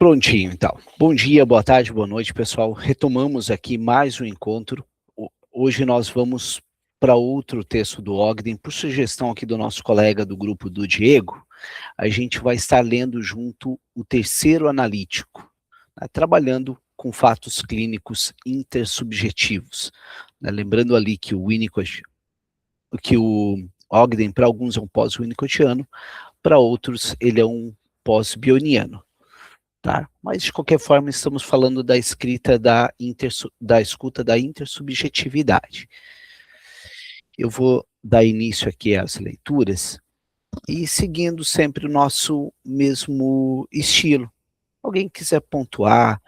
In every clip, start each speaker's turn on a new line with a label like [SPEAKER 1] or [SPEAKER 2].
[SPEAKER 1] Prontinho, então. Bom dia, boa tarde, boa noite, pessoal. Retomamos aqui mais um encontro. Hoje nós vamos para outro texto do Ogden, por sugestão aqui do nosso colega do grupo do Diego. A gente vai estar lendo junto o terceiro analítico, né, trabalhando com fatos clínicos intersubjetivos. Né, lembrando ali que o Ogden, para alguns é um pós-winnicottiano, para outros ele é um pós-bioniano. Tá? Mas, de qualquer forma, estamos falando da escrita da escuta da intersubjetividade. Eu vou dar início aqui às leituras e seguindo sempre o nosso mesmo estilo. Alguém quiser pontuar,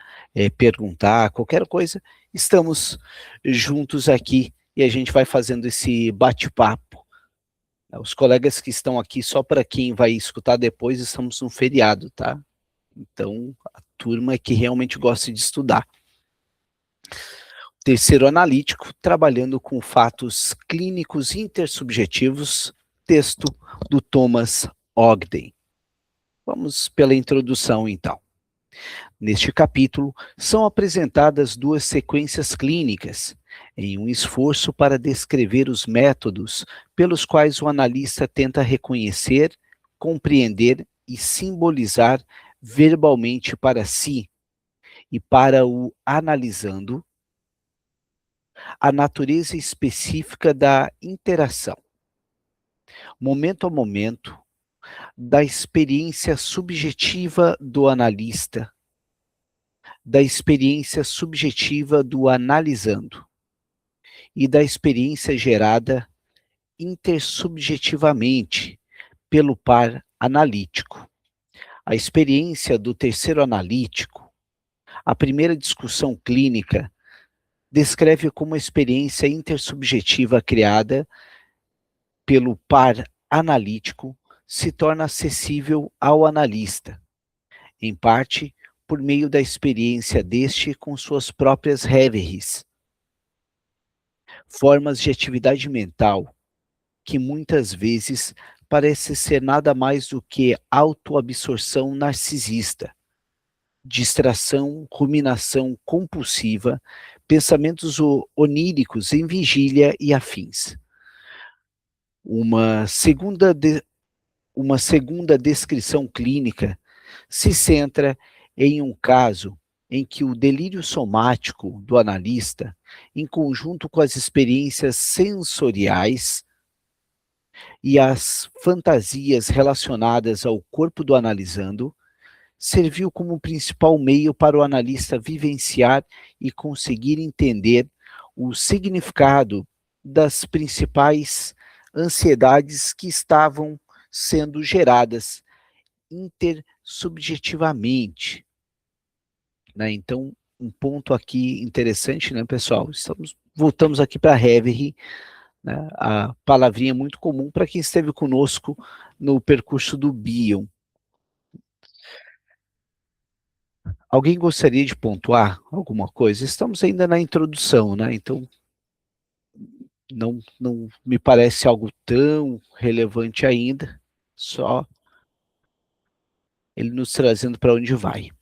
[SPEAKER 1] perguntar, qualquer coisa, estamos juntos aqui e a gente vai fazendo esse bate-papo. Os colegas que estão aqui, só para quem vai escutar depois, estamos no feriado, tá? Então, a turma que realmente gosta de estudar. Terceiro analítico, trabalhando com fatos clínicos intersubjetivos, texto do Thomas Ogden. Vamos pela introdução, então. Neste capítulo, são apresentadas duas sequências clínicas, em um esforço para descrever os métodos pelos quais o analista tenta reconhecer, compreender e simbolizar verbalmente para si e para o analisando a natureza específica da interação, momento a momento, da experiência subjetiva do analista, da experiência subjetiva do analisando e da experiência gerada intersubjetivamente pelo par analítico. A experiência do terceiro analítico, a primeira discussão clínica, descreve como a experiência intersubjetiva criada pelo par analítico se torna acessível ao analista, em parte por meio da experiência deste com suas próprias reveries, formas de atividade mental que muitas vezes parece ser nada mais do que autoabsorção narcisista, distração, ruminação compulsiva, pensamentos oníricos em vigília e afins. Uma segunda descrição clínica se centra em um caso em que o delírio somático do analista, em conjunto com as experiências sensoriais e as fantasias relacionadas ao corpo do analisando, serviu como principal meio para o analista vivenciar e conseguir entender o significado das principais ansiedades que estavam sendo geradas intersubjetivamente. Né? Então, um ponto aqui interessante, né, pessoal? Voltamos aqui para a reverie, né? A palavrinha muito comum para quem esteve conosco no percurso do Bion. Alguém gostaria de pontuar alguma coisa? Estamos ainda na introdução, né? Então, não me parece algo tão relevante ainda, só ele nos trazendo para onde vai.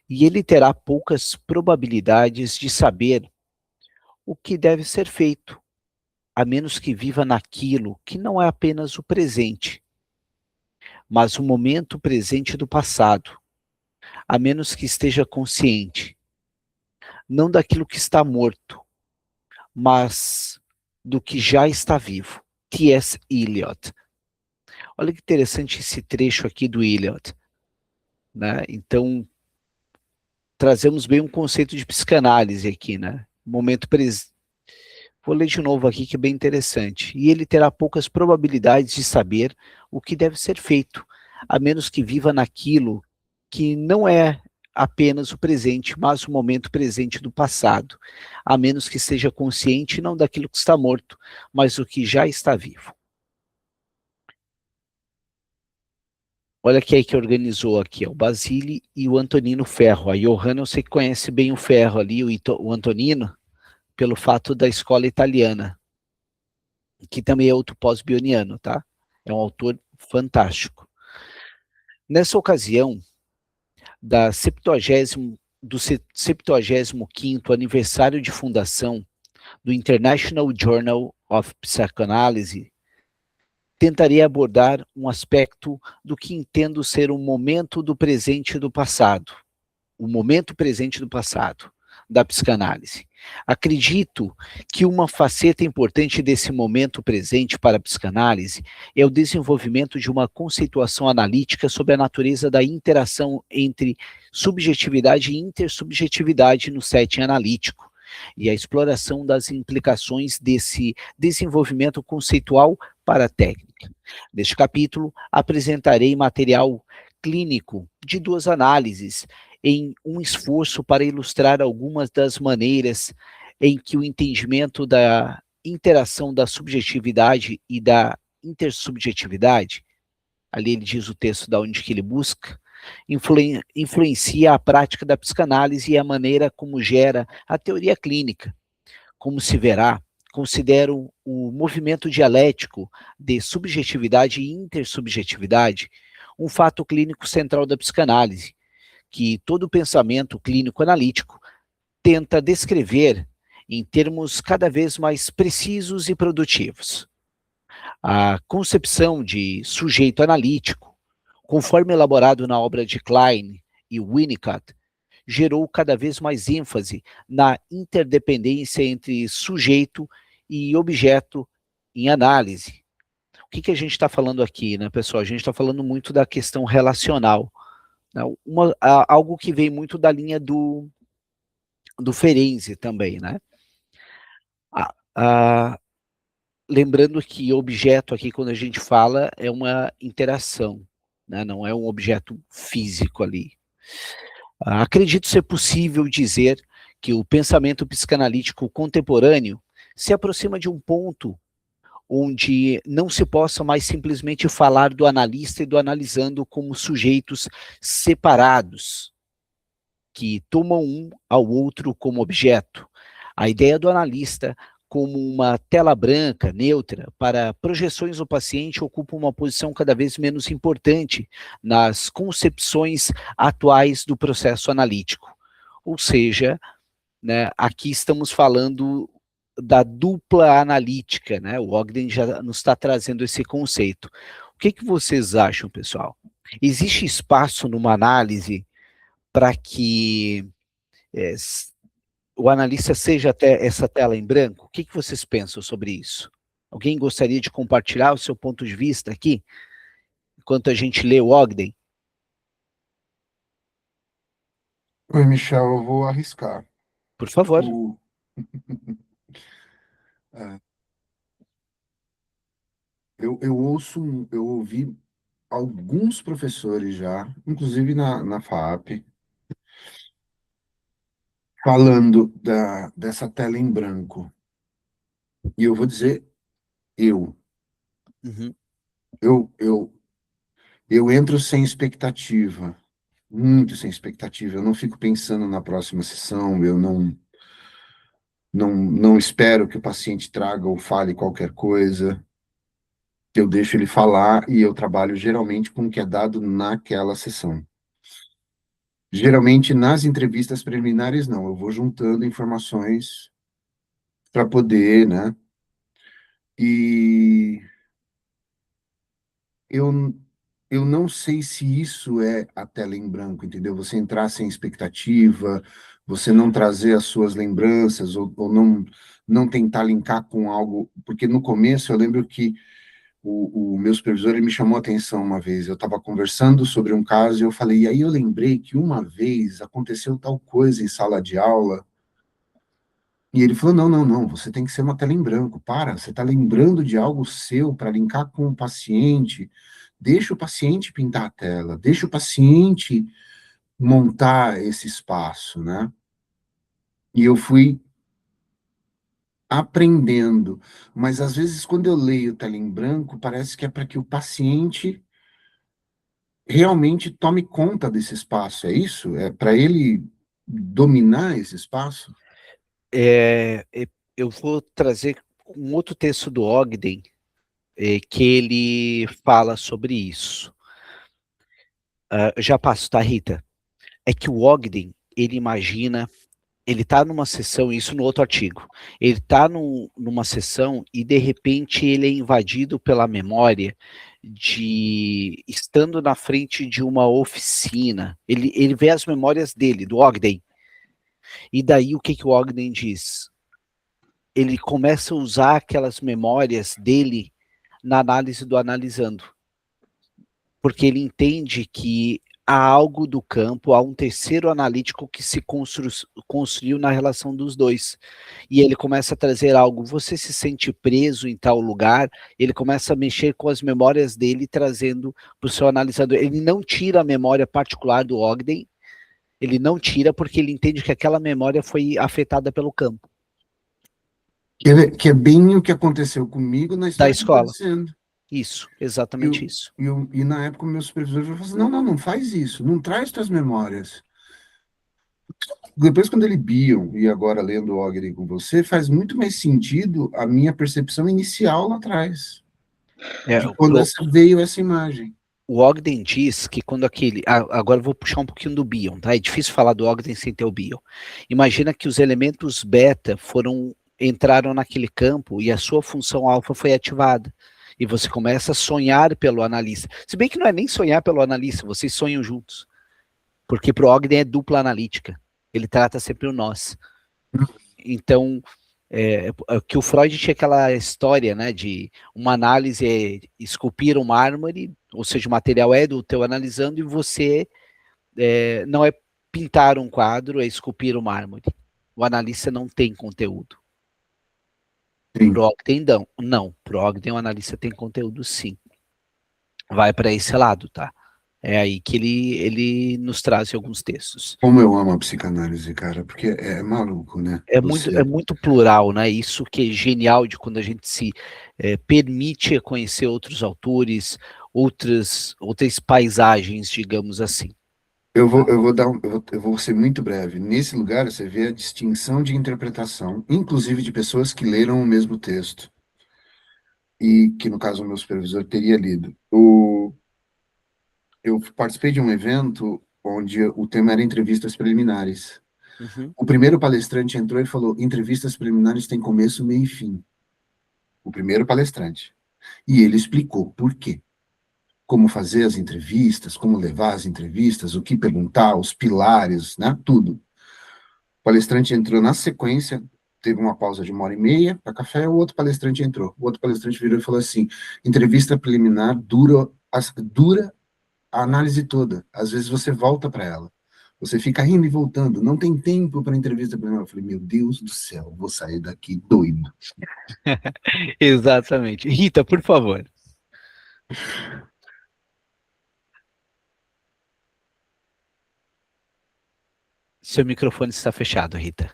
[SPEAKER 1] E ele terá poucas probabilidades de saber o que deve ser feito, a menos que viva naquilo que não é apenas o presente, mas o momento presente do passado, a menos que esteja consciente, não daquilo que está morto, mas do que já está vivo. T.S. Eliot. Olha que interessante esse trecho aqui do Eliot, né? Então, trazemos bem um conceito de psicanálise aqui, né? Momento presente. Vou ler de novo aqui que é bem interessante. E ele terá poucas probabilidades de saber o que deve ser feito, a menos que viva naquilo que não é apenas o presente, mas o momento presente do passado, a menos que seja consciente não daquilo que está morto, mas do que já está vivo. Olha quem é que organizou aqui, o Basile e o Antonino Ferro. A Johanna, eu sei que conhece bem o Ferro ali, o Antonino, pelo fato da escola italiana, que também é outro pós-bioniano, tá? É um autor fantástico. Nessa ocasião, do 75º aniversário de fundação do International Journal of Psychoanalysis, tentarei abordar um aspecto do que entendo ser o momento do presente e do passado, o momento presente do passado, da psicanálise. Acredito que uma faceta importante desse momento presente para a psicanálise é o desenvolvimento de uma conceituação analítica sobre a natureza da interação entre subjetividade e intersubjetividade no setting analítico, e a exploração das implicações desse desenvolvimento conceitual para a técnica. Neste capítulo, apresentarei material clínico de 2 análises em um esforço para ilustrar algumas das maneiras em que o entendimento da interação da subjetividade e da intersubjetividade, ali ele diz o texto da onde que ele busca, influencia a prática da psicanálise e a maneira como gera a teoria clínica. Como se verá, considero o movimento dialético de subjetividade e intersubjetividade um fato clínico central da psicanálise, que todo pensamento clínico-analítico tenta descrever em termos cada vez mais precisos e produtivos. A concepção de sujeito analítico, conforme elaborado na obra de Klein e Winnicott, gerou cada vez mais ênfase na interdependência entre sujeito e objeto em análise. O que a gente está falando aqui, né, pessoal? A gente está falando muito da questão relacional, né? Algo que vem muito da linha do Ferenczi também, né? Lembrando que objeto aqui, quando a gente fala, é uma interação, né? Não é um objeto físico ali. Acredito ser possível dizer que o pensamento psicanalítico contemporâneo se aproxima de um ponto onde não se possa mais simplesmente falar do analista e do analisando como sujeitos separados, que tomam um ao outro como objeto. A ideia do analista como uma tela branca, neutra, para projeções do paciente ocupa uma posição cada vez menos importante nas concepções atuais do processo analítico. Ou seja, né, aqui estamos falando da dupla analítica, né? O Ogden já nos está trazendo esse conceito. O que vocês acham, pessoal? Existe espaço numa análise para que o analista seja até essa tela em branco? O que vocês pensam sobre isso? Alguém gostaria de compartilhar o seu ponto de vista aqui, enquanto a gente lê o Ogden?
[SPEAKER 2] Oi, Michel, eu vou arriscar.
[SPEAKER 1] Por favor.
[SPEAKER 2] O... É, eu ouvi alguns professores já, inclusive na FAAP, falando dessa tela em branco. E eu vou dizer, eu,
[SPEAKER 1] Uhum.
[SPEAKER 2] eu, eu, eu entro sem expectativa, muito sem expectativa. Eu não fico pensando na próxima sessão, eu não espero que o paciente traga ou fale qualquer coisa. Eu deixo ele falar e eu trabalho geralmente com o que é dado naquela sessão. Geralmente, nas entrevistas preliminares, não. Eu vou juntando informações para poder, né? E eu, eu não sei se isso é a tela em branco, entendeu? Você entrar sem expectativa, você não trazer as suas lembranças, ou não tentar linkar com algo. Porque no começo eu lembro que o meu supervisor ele me chamou a atenção uma vez. Eu estava conversando sobre um caso e eu falei, e aí eu lembrei que uma vez aconteceu tal coisa em sala de aula. E ele falou: não, você tem que ser uma tela em branco. Para, você está lembrando de algo seu para linkar com o paciente. Deixa o paciente pintar a tela, deixa o paciente montar esse espaço, né? E eu fui aprendendo, mas às vezes quando eu leio tela em branco, parece que é para que o paciente realmente tome conta desse espaço, é isso? É para ele dominar esse espaço?
[SPEAKER 1] Eu vou trazer um outro texto do Ogden, que ele fala sobre isso. Já passo, tá, Rita? É que o Ogden, ele imagina, ele está numa sessão, isso no outro artigo, ele está numa sessão e de repente ele é invadido pela memória de estando na frente de uma oficina. Ele vê as memórias dele, do Ogden. E daí o que o Ogden diz? Ele começa a usar aquelas memórias dele na análise do analisando. Porque ele entende que há algo do campo, há um terceiro analítico que se construiu na relação dos dois. E ele começa a trazer algo, você se sente preso em tal lugar, ele começa a mexer com as memórias dele, trazendo para o seu analisador. Ele não tira a memória particular do Ogden, ele não tira porque ele entende que aquela memória foi afetada pelo campo.
[SPEAKER 2] Que é bem o que aconteceu comigo na
[SPEAKER 1] Da
[SPEAKER 2] história que eu
[SPEAKER 1] escola.
[SPEAKER 2] estou dizendo.
[SPEAKER 1] Isso, exatamente isso.
[SPEAKER 2] E na época o meu supervisor falou assim, não faz isso, não traz tuas memórias. Depois, quando ele Bion, e agora lendo o Ogden com você, faz muito mais sentido a minha percepção inicial lá atrás. De quando veio essa imagem.
[SPEAKER 1] O Ogden diz que quando aquele... agora eu vou puxar um pouquinho do Bion, tá? É difícil falar do Ogden sem ter o Bion. Imagina que os elementos beta entraram naquele campo e a sua função alfa foi ativada. E você começa a sonhar pelo analista. Se bem que não é nem sonhar pelo analista, vocês sonham juntos. Porque para o Ogden é dupla analítica. Ele trata sempre o nós. Então, que o Freud tinha aquela história, né, de uma análise é esculpir um mármore, ou seja, o material é do teu analisando e você não é pintar um quadro, é esculpir o mármore. O analista não tem conteúdo. Pro Ogden não. Pro Ogden o analista tem conteúdo sim. Vai para esse lado, tá? É aí que ele nos traz alguns textos.
[SPEAKER 2] Como eu amo a psicanálise, cara, porque é maluco, né?
[SPEAKER 1] É muito plural, né? Isso que é genial de quando a gente se permite conhecer outros autores, outras paisagens, digamos assim.
[SPEAKER 2] Eu vou ser muito breve. Nesse lugar você vê a distinção de interpretação, inclusive de pessoas que leram o mesmo texto e que no caso o meu supervisor teria lido. Eu participei de um evento onde o tema era entrevistas preliminares.
[SPEAKER 1] Uhum.
[SPEAKER 2] O primeiro palestrante entrou e falou: entrevistas preliminares têm começo, meio e fim. O primeiro palestrante. E ele explicou por quê. Como fazer as entrevistas, como levar as entrevistas, o que perguntar, os pilares, né? Tudo. O palestrante entrou na sequência, teve uma pausa de 1h30 para café, o outro palestrante entrou. O outro palestrante virou e falou assim: entrevista preliminar dura a análise toda. Às vezes você volta para ela. Você fica indo e voltando, não tem tempo para entrevista preliminar. Eu falei, meu Deus do céu, vou sair daqui doido.
[SPEAKER 1] Exatamente. Rita, por favor. Seu microfone está fechado, Rita.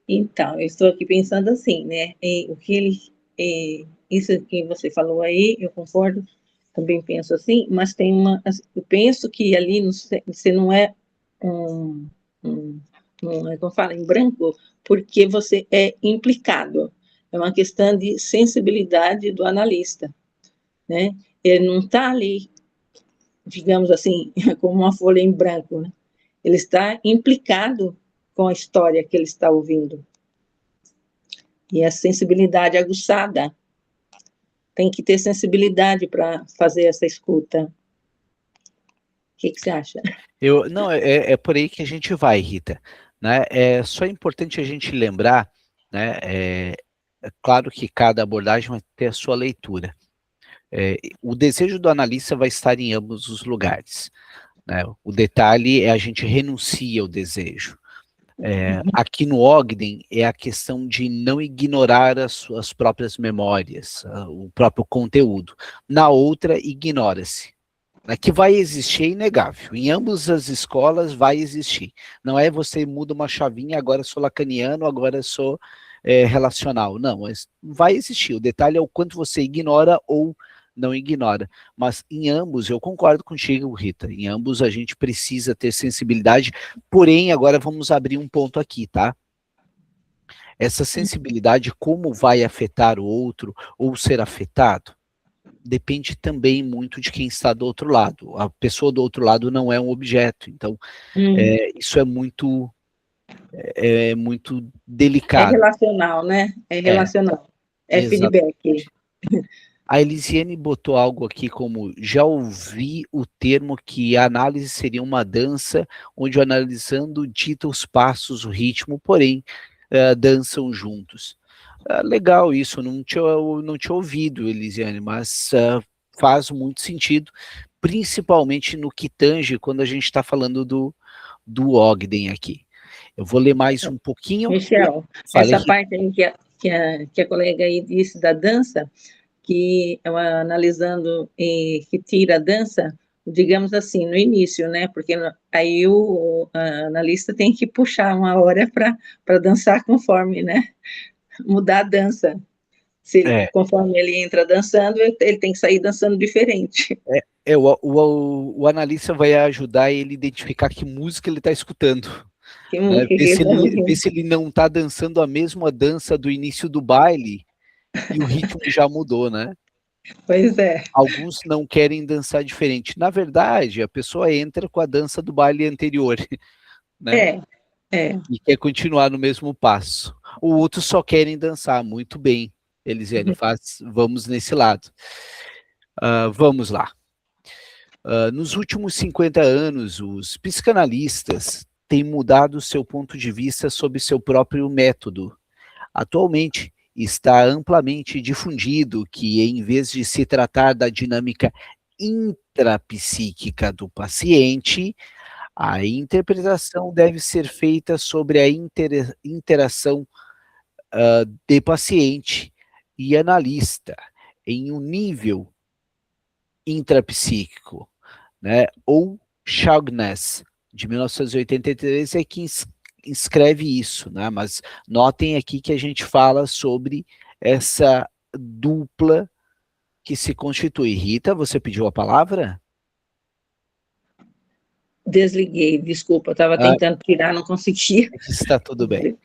[SPEAKER 3] Então, eu estou aqui pensando assim, né? O que ele, isso que você falou aí, eu concordo, também penso assim, mas tem eu penso que ali você não é como fala, em branco, porque você é implicado. É uma questão de sensibilidade do analista, né? Ele não está ali, digamos assim, como uma folha em branco, né? Ele está implicado com a história que ele está ouvindo. E a sensibilidade aguçada. Tem que ter sensibilidade para fazer essa escuta. O que você acha?
[SPEAKER 1] Não, é por aí que a gente vai, Rita. Né? É só importante a gente lembrar, né? É claro que cada abordagem vai ter a sua leitura. O desejo do analista vai estar em ambos os lugares. Né? O detalhe é a gente renuncia ao desejo. Aqui no Ogden é a questão de não ignorar as suas próprias memórias, o próprio conteúdo. Na outra, ignora-se. Que vai existir é inegável. Em ambas as escolas vai existir. Não é você muda uma chavinha, agora sou lacaniano, agora sou relacional. Não, mas vai existir. O detalhe é o quanto você ignora ou não ignora. Mas em ambos, eu concordo contigo, Rita, em ambos a gente precisa ter sensibilidade, porém, agora vamos abrir um ponto aqui, tá? Essa sensibilidade, como vai afetar o outro ou ser afetado? depende também muito de quem está do outro lado. A pessoa do outro lado não é um objeto, então isso é muito
[SPEAKER 3] É
[SPEAKER 1] delicado.
[SPEAKER 3] relacional, né? É
[SPEAKER 1] É,
[SPEAKER 3] relacional. É
[SPEAKER 1] exatamente.
[SPEAKER 3] feedback.
[SPEAKER 1] A Elisiane botou algo aqui como, já ouvi o termo que a análise seria uma dança, onde o analisando dita os passos, o ritmo, porém, dançam juntos. Legal isso, não tinha ouvido, Elisiane, mas faz muito sentido, principalmente no que tange quando a gente está falando do Ogden aqui. Eu vou ler mais um pouquinho.
[SPEAKER 3] Michel,
[SPEAKER 1] Falei.
[SPEAKER 3] essa parte aí que a colega aí disse da dança, que analisando que tira a dança, digamos assim, no início, né? Porque aí o analista tem que puxar uma hora para dançar conforme, né? Mudar a dança. Conforme ele entra dançando, ele tem que sair dançando diferente.
[SPEAKER 1] O analista vai ajudar ele a identificar que música ele está escutando.
[SPEAKER 3] Que música que ele tá
[SPEAKER 1] Ver
[SPEAKER 3] ouvindo.
[SPEAKER 1] se ele não está dançando a mesma dança do início do baile e o ritmo já mudou, né?
[SPEAKER 3] Pois é.
[SPEAKER 1] Alguns não querem dançar diferente. Na verdade, a pessoa entra com a dança do baile anterior, né? E quer continuar no mesmo passo. O outro só querem dançar, muito bem, Elisiane, vamos nesse lado. Vamos lá. Nos últimos 50 anos, os psicanalistas têm mudado seu ponto de vista sobre seu próprio método. Atualmente, está amplamente difundido que, em vez de se tratar da dinâmica intrapsíquica do paciente, a interpretação deve ser feita sobre a interação de paciente e analista em um nível intrapsíquico, né? Ou Shaughnessy, de 1983, é que escreve isso, né? Mas notem aqui que a gente fala sobre essa dupla que se constitui. Rita, você pediu a palavra?
[SPEAKER 3] Desliguei, desculpa, estava tentando tirar, não conseguia.
[SPEAKER 1] Está tudo bem.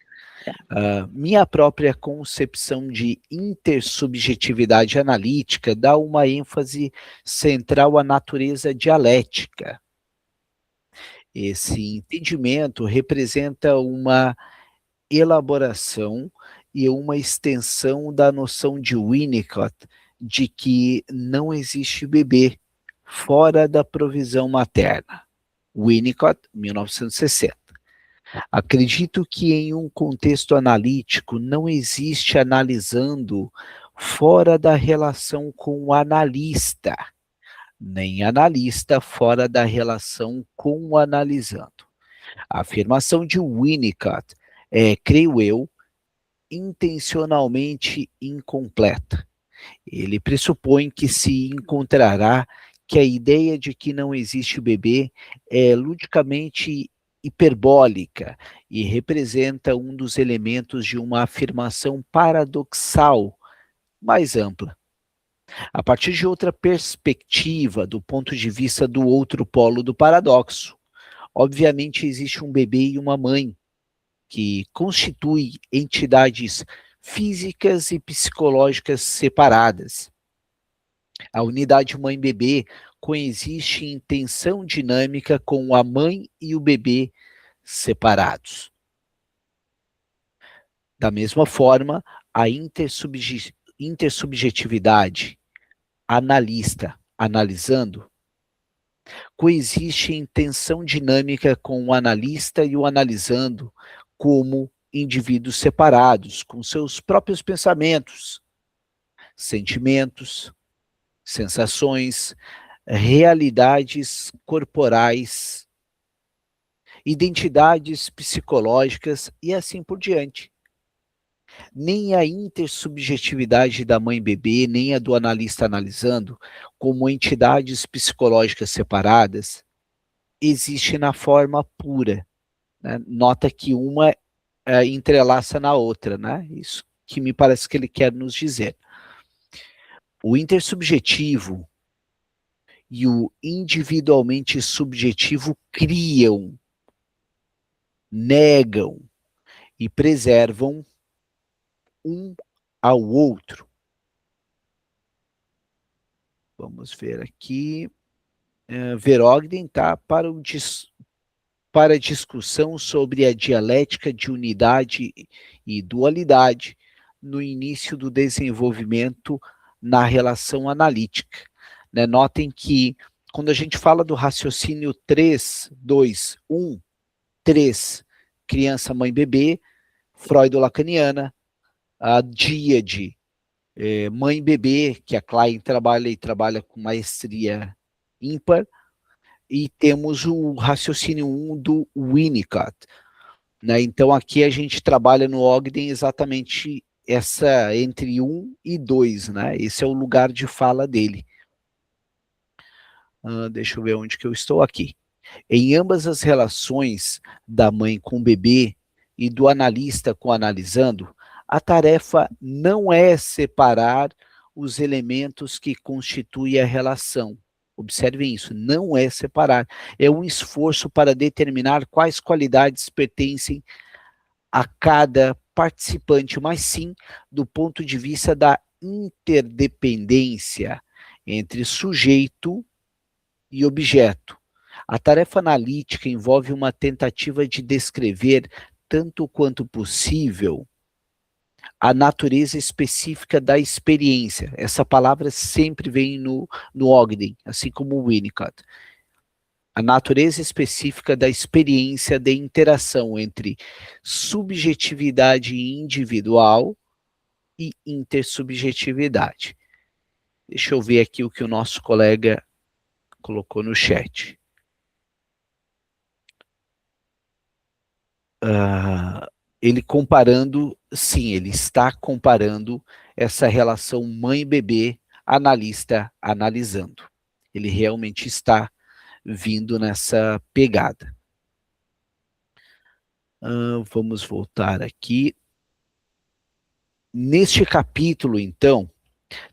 [SPEAKER 1] Minha própria concepção de intersubjetividade analítica dá uma ênfase central à natureza dialética. Esse entendimento representa uma elaboração e uma extensão da noção de Winnicott de que não existe bebê fora da provisão materna. Winnicott, 1960. Acredito que em um contexto analítico não existe analisando fora da relação com o analista, nem analista fora da relação com o analisando. A afirmação de Winnicott é, creio eu, intencionalmente incompleta. Ele pressupõe que se encontrará que a ideia de que não existe bebê é ludicamente hiperbólica e representa um dos elementos de uma afirmação paradoxal mais ampla. A partir de outra perspectiva, do ponto de vista do outro polo do paradoxo, obviamente existe um bebê e uma mãe, que constituem entidades físicas e psicológicas separadas. A unidade mãe-bebê coexiste em tensão dinâmica com a mãe e o bebê separados. Da mesma forma, a intersubjetividade analista, analisando, coexiste em tensão dinâmica com o analista e o analisando como indivíduos separados, com seus próprios pensamentos, sentimentos, sensações, realidades corporais, identidades psicológicas e assim por diante. Nem a intersubjetividade da mãe-bebê, nem a do analista analisando, como entidades psicológicas separadas, existe na forma pura. Né? Nota que uma entrelaça na outra, né? Isso que me parece que ele quer nos dizer. O intersubjetivo e o individualmente subjetivo criam, negam e preservam um ao outro. Vamos ver aqui. Verogden, tá? Para discussão sobre a dialética de unidade e dualidade no início do desenvolvimento na relação analítica. Né? Notem que quando a gente fala do raciocínio 3, 2, 1, 3, criança, mãe, bebê, freudo-lacaniana, a díade, mãe, bebê, que a Klein trabalha com maestria ímpar, e temos o raciocínio 1 do Winnicott. Né? Então, aqui a gente trabalha no Ogden exatamente essa entre 1 e 2, né? Esse é o lugar de fala dele. Deixa eu ver onde que eu estou aqui. Em ambas as relações da mãe com o bebê e do analista com o analisando, a tarefa não é separar os elementos que constituem a relação. Observem isso, não é separar. É um esforço para determinar quais qualidades pertencem a cada participante, mas sim do ponto de vista da interdependência entre sujeito e objeto. A tarefa analítica envolve uma tentativa de descrever, tanto quanto possível, a natureza específica da experiência. Essa palavra sempre vem no Ogden, assim como o Winnicott. A natureza específica da experiência de interação entre subjetividade individual e intersubjetividade. Deixa eu ver aqui o que o nosso colega colocou no chat. Ele comparando, sim, ele está comparando essa relação mãe-bebê, analista analisando. Ele realmente está vindo nessa pegada. Vamos voltar aqui. Neste capítulo, então,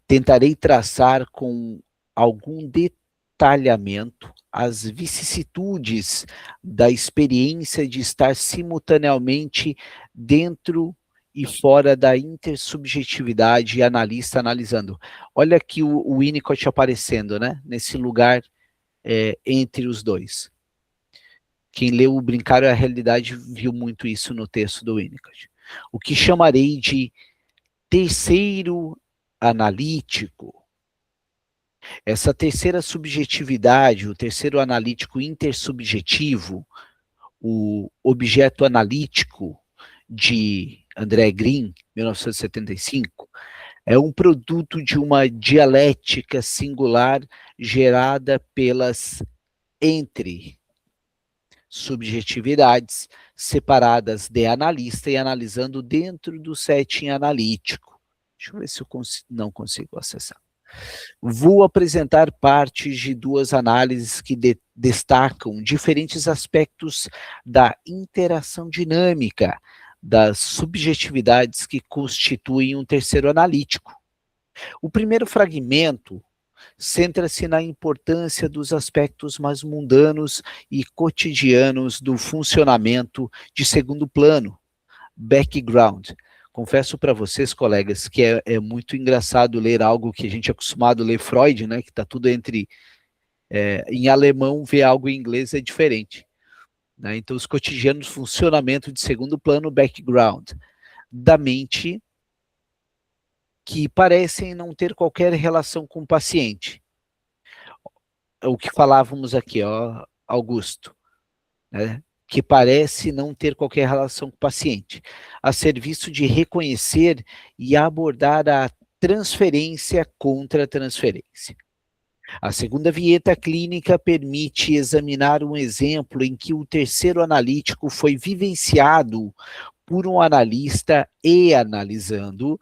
[SPEAKER 1] tentarei traçar com algum detalhamento as vicissitudes da experiência de estar simultaneamente dentro e fora da intersubjetividade e analista analisando. Olha aqui o Winnicott aparecendo, né? Nesse lugar entre os dois. Quem leu o Brincar é a Realidade viu muito isso no texto do Winnicott. O que chamarei de terceiro analítico. Essa terceira subjetividade, o terceiro analítico intersubjetivo, o objeto analítico de André Green, 1975, é um produto de uma dialética singular gerada pelas entre subjetividades separadas de analista e analisando dentro do setting analítico. Deixa eu ver se eu não consigo acessar. Vou apresentar partes de duas análises que destacam diferentes aspectos da interação dinâmica das subjetividades que constituem um terceiro analítico. O primeiro fragmento centra-se na importância dos aspectos mais mundanos e cotidianos do funcionamento de segundo plano, background. Confesso para vocês, colegas, que é muito engraçado ler algo que a gente é acostumado a ler Freud, né, que está tudo em alemão, ver algo em inglês é diferente. Né? Então, os cotidianos, funcionamento de segundo plano, background, da mente, que parecem não ter qualquer relação com o paciente. O que falávamos aqui, ó, Augusto, né? Que parece não ter qualquer relação com o paciente, a serviço de reconhecer e abordar a transferência contra a transferência. A segunda vinheta clínica permite examinar um exemplo em que o terceiro analítico foi vivenciado por um analista e analisando,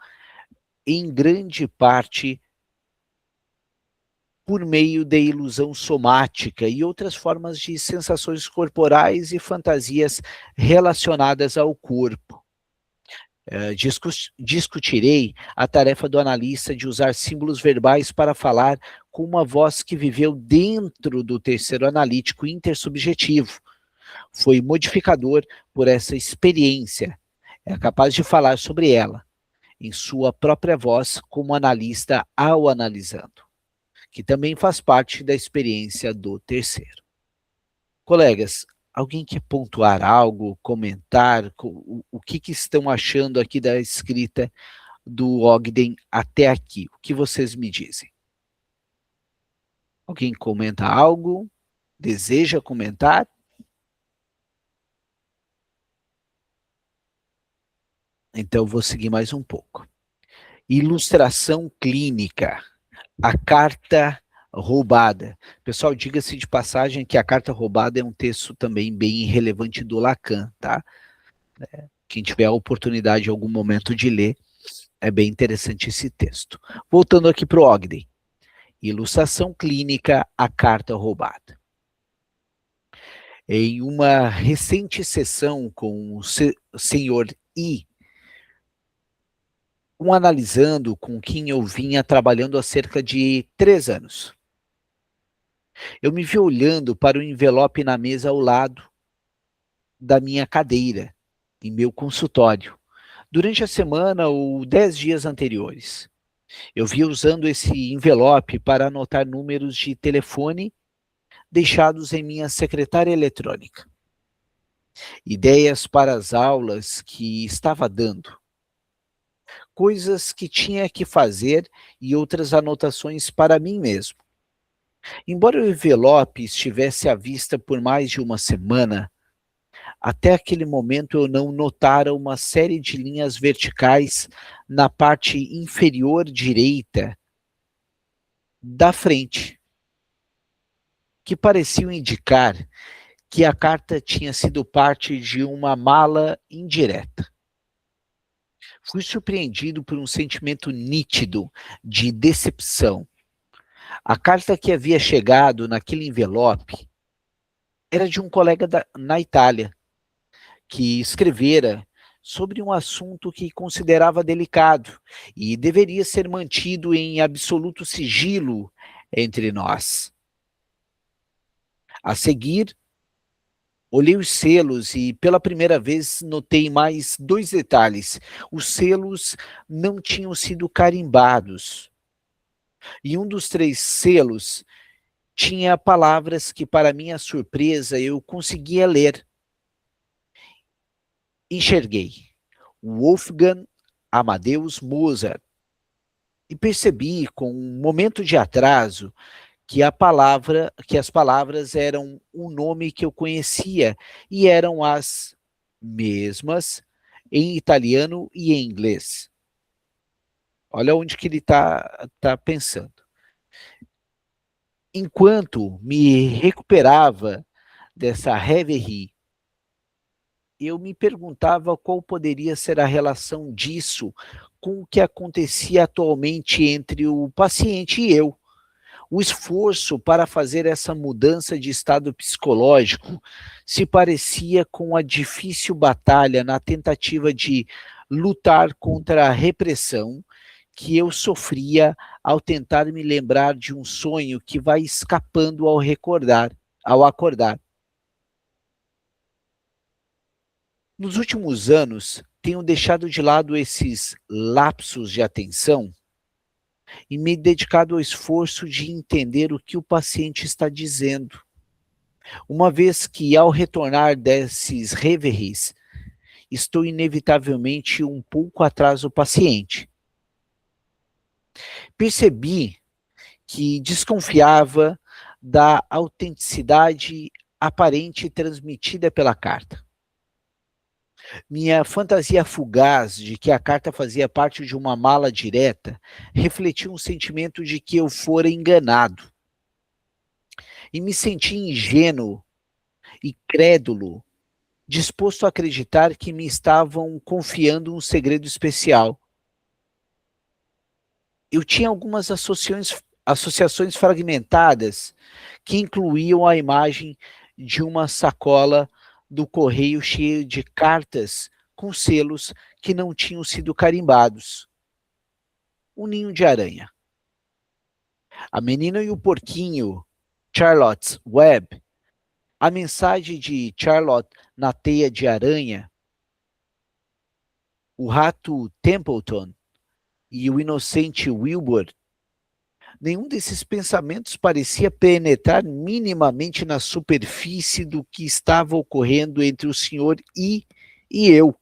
[SPEAKER 1] em grande parte, por meio da ilusão somática e outras formas de sensações corporais e fantasias relacionadas ao corpo. Discutirei a tarefa do analista de usar símbolos verbais para falar com uma voz que viveu dentro do terceiro analítico intersubjetivo. Foi modificador por essa experiência. É capaz de falar sobre ela, em sua própria voz, como analista ao analisando. que também faz parte da experiência do terceiro. Colegas, alguém quer pontuar algo, comentar o que estão achando aqui da escrita do Ogden até aqui? O que vocês me dizem? Alguém comenta algo? Deseja comentar? Então, vou seguir mais um pouco. Ilustração clínica. A carta roubada. Pessoal, diga-se de passagem que a carta roubada é um texto também bem relevante do Lacan, tá? Quem tiver a oportunidade em algum momento de ler, é bem interessante esse texto. Voltando aqui para o Ogden. Ilustração clínica, a carta roubada. Em uma recente sessão com o senhor I, analisando com quem eu vinha trabalhando há cerca de 3 anos. Eu me vi olhando para o envelope na mesa ao lado da minha cadeira, em meu consultório, durante a semana ou 10 dias anteriores. Eu via usando esse envelope para anotar números de telefone deixados em minha secretária eletrônica. Ideias para as aulas que estava dando. Coisas que tinha que fazer e outras anotações para mim mesmo. Embora o envelope estivesse à vista por mais de uma semana, até aquele momento eu não notara uma série de linhas verticais na parte inferior direita da frente, que pareciam indicar que a carta tinha sido parte de uma mala indireta. Fui surpreendido por um sentimento nítido de decepção. A carta que havia chegado naquele envelope era de um colega na Itália, que escrevera sobre um assunto que considerava delicado e deveria ser mantido em absoluto sigilo entre nós. A seguir, olhei os selos e pela primeira vez notei mais 2 detalhes. Os selos não tinham sido carimbados. E um dos 3 selos tinha palavras que, para minha surpresa, eu conseguia ler. Enxerguei Wolfgang Amadeus Mozart e percebi, com um momento de atraso, que as palavras eram um nome que eu conhecia e eram as mesmas em italiano e em inglês. Olha onde que ele está pensando. Enquanto me recuperava dessa reverie, eu me perguntava qual poderia ser a relação disso com o que acontecia atualmente entre o paciente e eu. O esforço para fazer essa mudança de estado psicológico se parecia com a difícil batalha na tentativa de lutar contra a repressão que eu sofria ao tentar me lembrar de um sonho que vai escapando ao acordar. Nos últimos anos, tenho deixado de lado esses lapsos de atenção e me dedicado ao esforço de entender o que o paciente está dizendo. Uma vez que, ao retornar desses reveries, estou inevitavelmente um pouco atrás do paciente. Percebi que desconfiava da autenticidade aparente transmitida pela carta. Minha fantasia fugaz de que a carta fazia parte de uma mala direta refletiu um sentimento de que eu fora enganado. E me senti ingênuo e crédulo, disposto a acreditar que me estavam confiando um segredo especial. Eu tinha algumas associações fragmentadas que incluíam a imagem de uma sacola do correio cheio de cartas com selos que não tinham sido carimbados. Um ninho de aranha. A menina e o porquinho, Charlotte's Web, a mensagem de Charlotte na teia de aranha, o rato Templeton e o inocente Wilbur Nenhum desses pensamentos parecia penetrar minimamente na superfície do que estava ocorrendo entre o Sr. I e eu.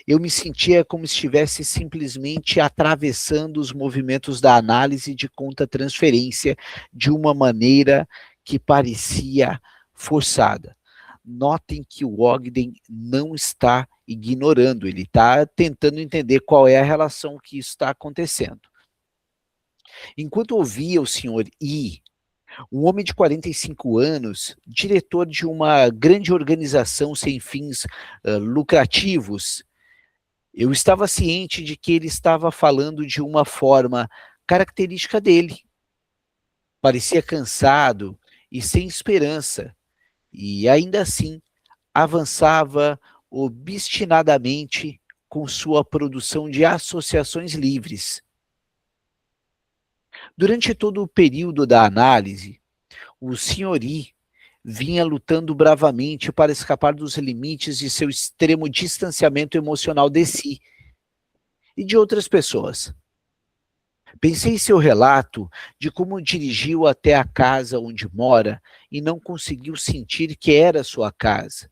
[SPEAKER 1] Eu me sentia como se estivesse simplesmente atravessando os movimentos da análise de conta-transferência de uma maneira que parecia forçada. Notem que o Ogden não está ignorando, ele está tentando entender qual é a relação que isso está acontecendo. Enquanto ouvia o Sr. I, um homem de 45 anos, diretor de uma grande organização sem fins lucrativos, eu estava ciente de que ele estava falando de uma forma característica dele. Parecia cansado e sem esperança, e ainda assim avançava obstinadamente com sua produção de associações livres. Durante todo o período da análise, o Sr. I vinha lutando bravamente para escapar dos limites de seu extremo distanciamento emocional de si e de outras pessoas. Pensei em seu relato de como dirigiu até a casa onde mora e não conseguiu sentir que era sua casa.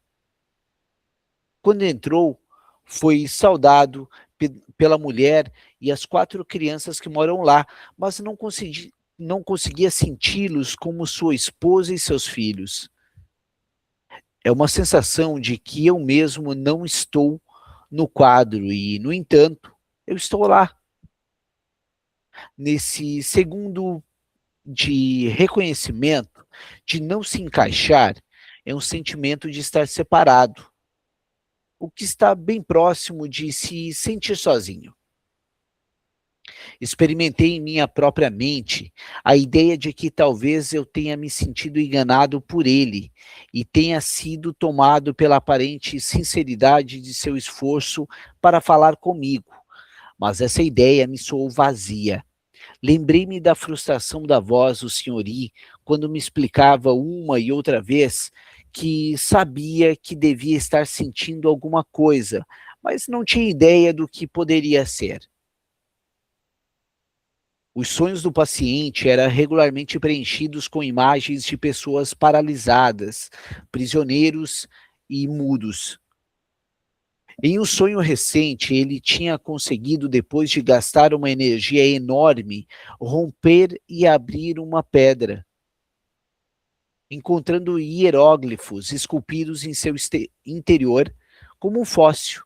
[SPEAKER 1] Quando entrou, foi saudado pela mulher e as 4 crianças que moram lá, mas não conseguia senti-los como sua esposa e seus filhos. É uma sensação de que eu mesmo não estou no quadro e, no entanto, eu estou lá. Nesse segundo de reconhecimento, de não se encaixar, é um sentimento de estar separado, o que está bem próximo de se sentir sozinho. Experimentei em minha própria mente a ideia de que talvez eu tenha me sentido enganado por ele e tenha sido tomado pela aparente sinceridade de seu esforço para falar comigo, mas essa ideia me soou vazia. Lembrei-me da frustração da voz do Sr. I quando me explicava uma e outra vez que sabia que devia estar sentindo alguma coisa, mas não tinha ideia do que poderia ser. Os sonhos do paciente eram regularmente preenchidos com imagens de pessoas paralisadas, prisioneiros e mudos. Em um sonho recente, ele tinha conseguido, depois de gastar uma energia enorme, romper e abrir uma pedra, encontrando hieróglifos esculpidos em seu interior como um fóssil.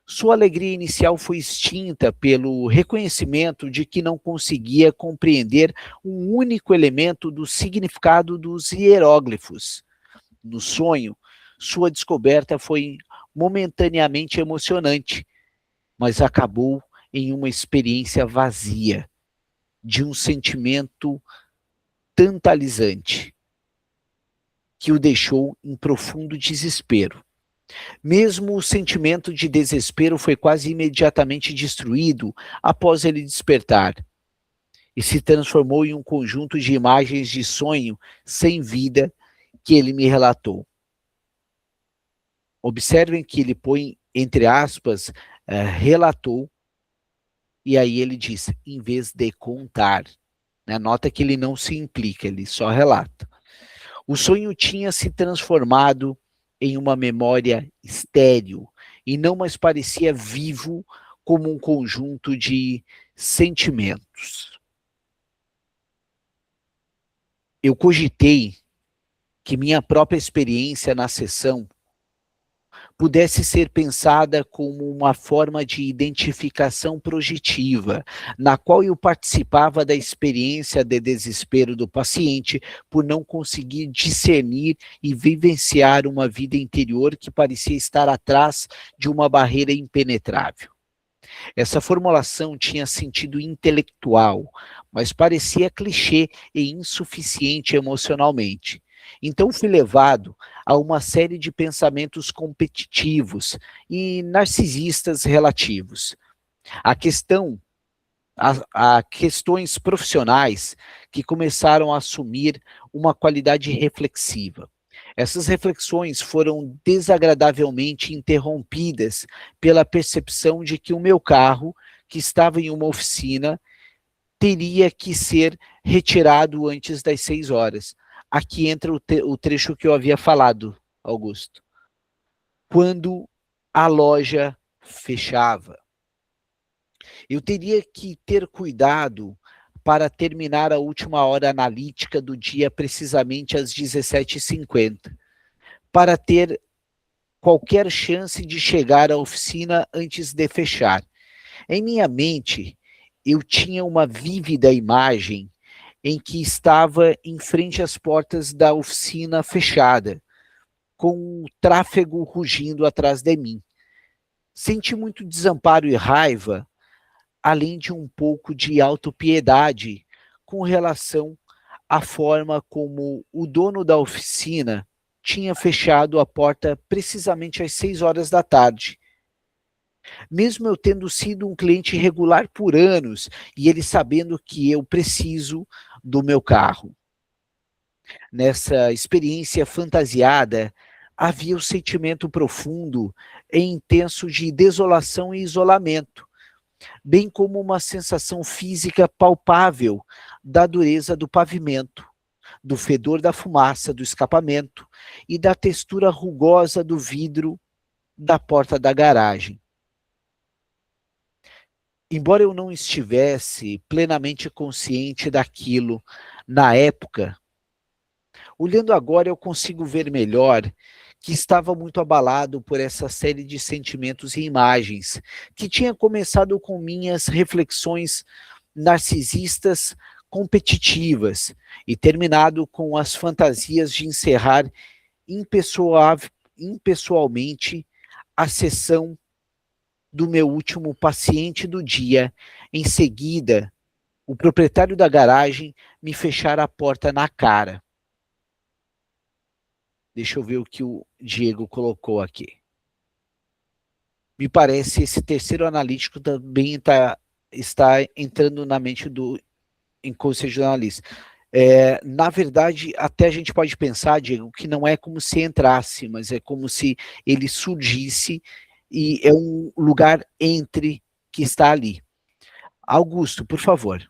[SPEAKER 1] Sua alegria inicial foi extinta pelo reconhecimento de que não conseguia compreender um único elemento do significado dos hieróglifos. No sonho, sua descoberta foi momentaneamente emocionante, mas acabou em uma experiência vazia, de um sentimento tantalizante, que o deixou em profundo desespero. Mesmo o sentimento de desespero foi quase imediatamente destruído após ele despertar, e se transformou em um conjunto de imagens de sonho sem vida que ele me relatou. Observem que ele põe, entre aspas, relatou, e aí ele diz, em vez de contar. Né? Nota que ele não se implica, ele só relata. O sonho tinha se transformado em uma memória estéril, e não mais parecia vivo como um conjunto de sentimentos. Eu cogitei que minha própria experiência na sessão pudesse ser pensada como uma forma de identificação projetiva, na qual eu participava da experiência de desespero do paciente por não conseguir discernir e vivenciar uma vida interior que parecia estar atrás de uma barreira impenetrável. Essa formulação tinha sentido intelectual, mas parecia clichê e insuficiente emocionalmente. Então fui levado a uma série de pensamentos competitivos e narcisistas relativos. A questões profissionais que começaram a assumir uma qualidade reflexiva. Essas reflexões foram desagradavelmente interrompidas pela percepção de que o meu carro, que estava em uma oficina, teria que ser retirado antes das 6 horas. Aqui entra o trecho que eu havia falado, Augusto. Quando a loja fechava. Eu teria que ter cuidado para terminar a última hora analítica do dia precisamente às 17h50, para ter qualquer chance de chegar à oficina antes de fechar. Em minha mente, eu tinha uma vívida imagem em que estava em frente às portas da oficina fechada, com o tráfego rugindo atrás de mim. Senti muito desamparo e raiva, além de um pouco de autopiedade com relação à forma como o dono da oficina tinha fechado a porta precisamente às 6 horas da tarde. Mesmo eu tendo sido um cliente regular por anos e ele sabendo que eu preciso do meu carro. Nessa experiência fantasiada, havia o sentimento profundo e intenso de desolação e isolamento, bem como uma sensação física palpável da dureza do pavimento, do fedor da fumaça do escapamento e da textura rugosa do vidro da porta da garagem. Embora eu não estivesse plenamente consciente daquilo na época, olhando agora eu consigo ver melhor que estava muito abalado por essa série de sentimentos e imagens, que tinha começado com minhas reflexões narcisistas competitivas e terminado com as fantasias de encerrar impessoalmente a sessão do meu último paciente do dia. Em seguida, o proprietário da garagem me fechara a porta na cara. Deixa eu ver o que o Diego colocou aqui. Me parece esse terceiro analítico também está entrando na mente do inconsciente do analista. Na verdade, até a gente pode pensar, Diego, que não é como se entrasse, mas é como se ele surgisse e é um lugar entre que está ali. Augusto, por favor.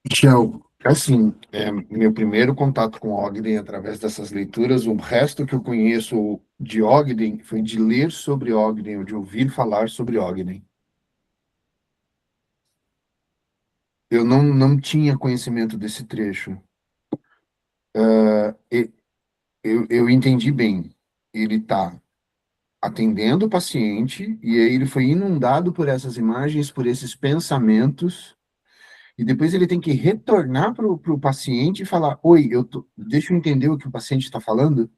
[SPEAKER 2] Michel, assim, meu primeiro contato com Ogden através dessas leituras, o resto que eu conheço de Ogden foi de ler sobre Ogden, ou de ouvir falar sobre Ogden. Eu não tinha conhecimento desse trecho. Eu entendi bem. Ele está atendendo o paciente e aí ele foi inundado por essas imagens, por esses pensamentos, e depois ele tem que retornar para o paciente e falar: Oi, deixa eu entender o que o paciente está falando.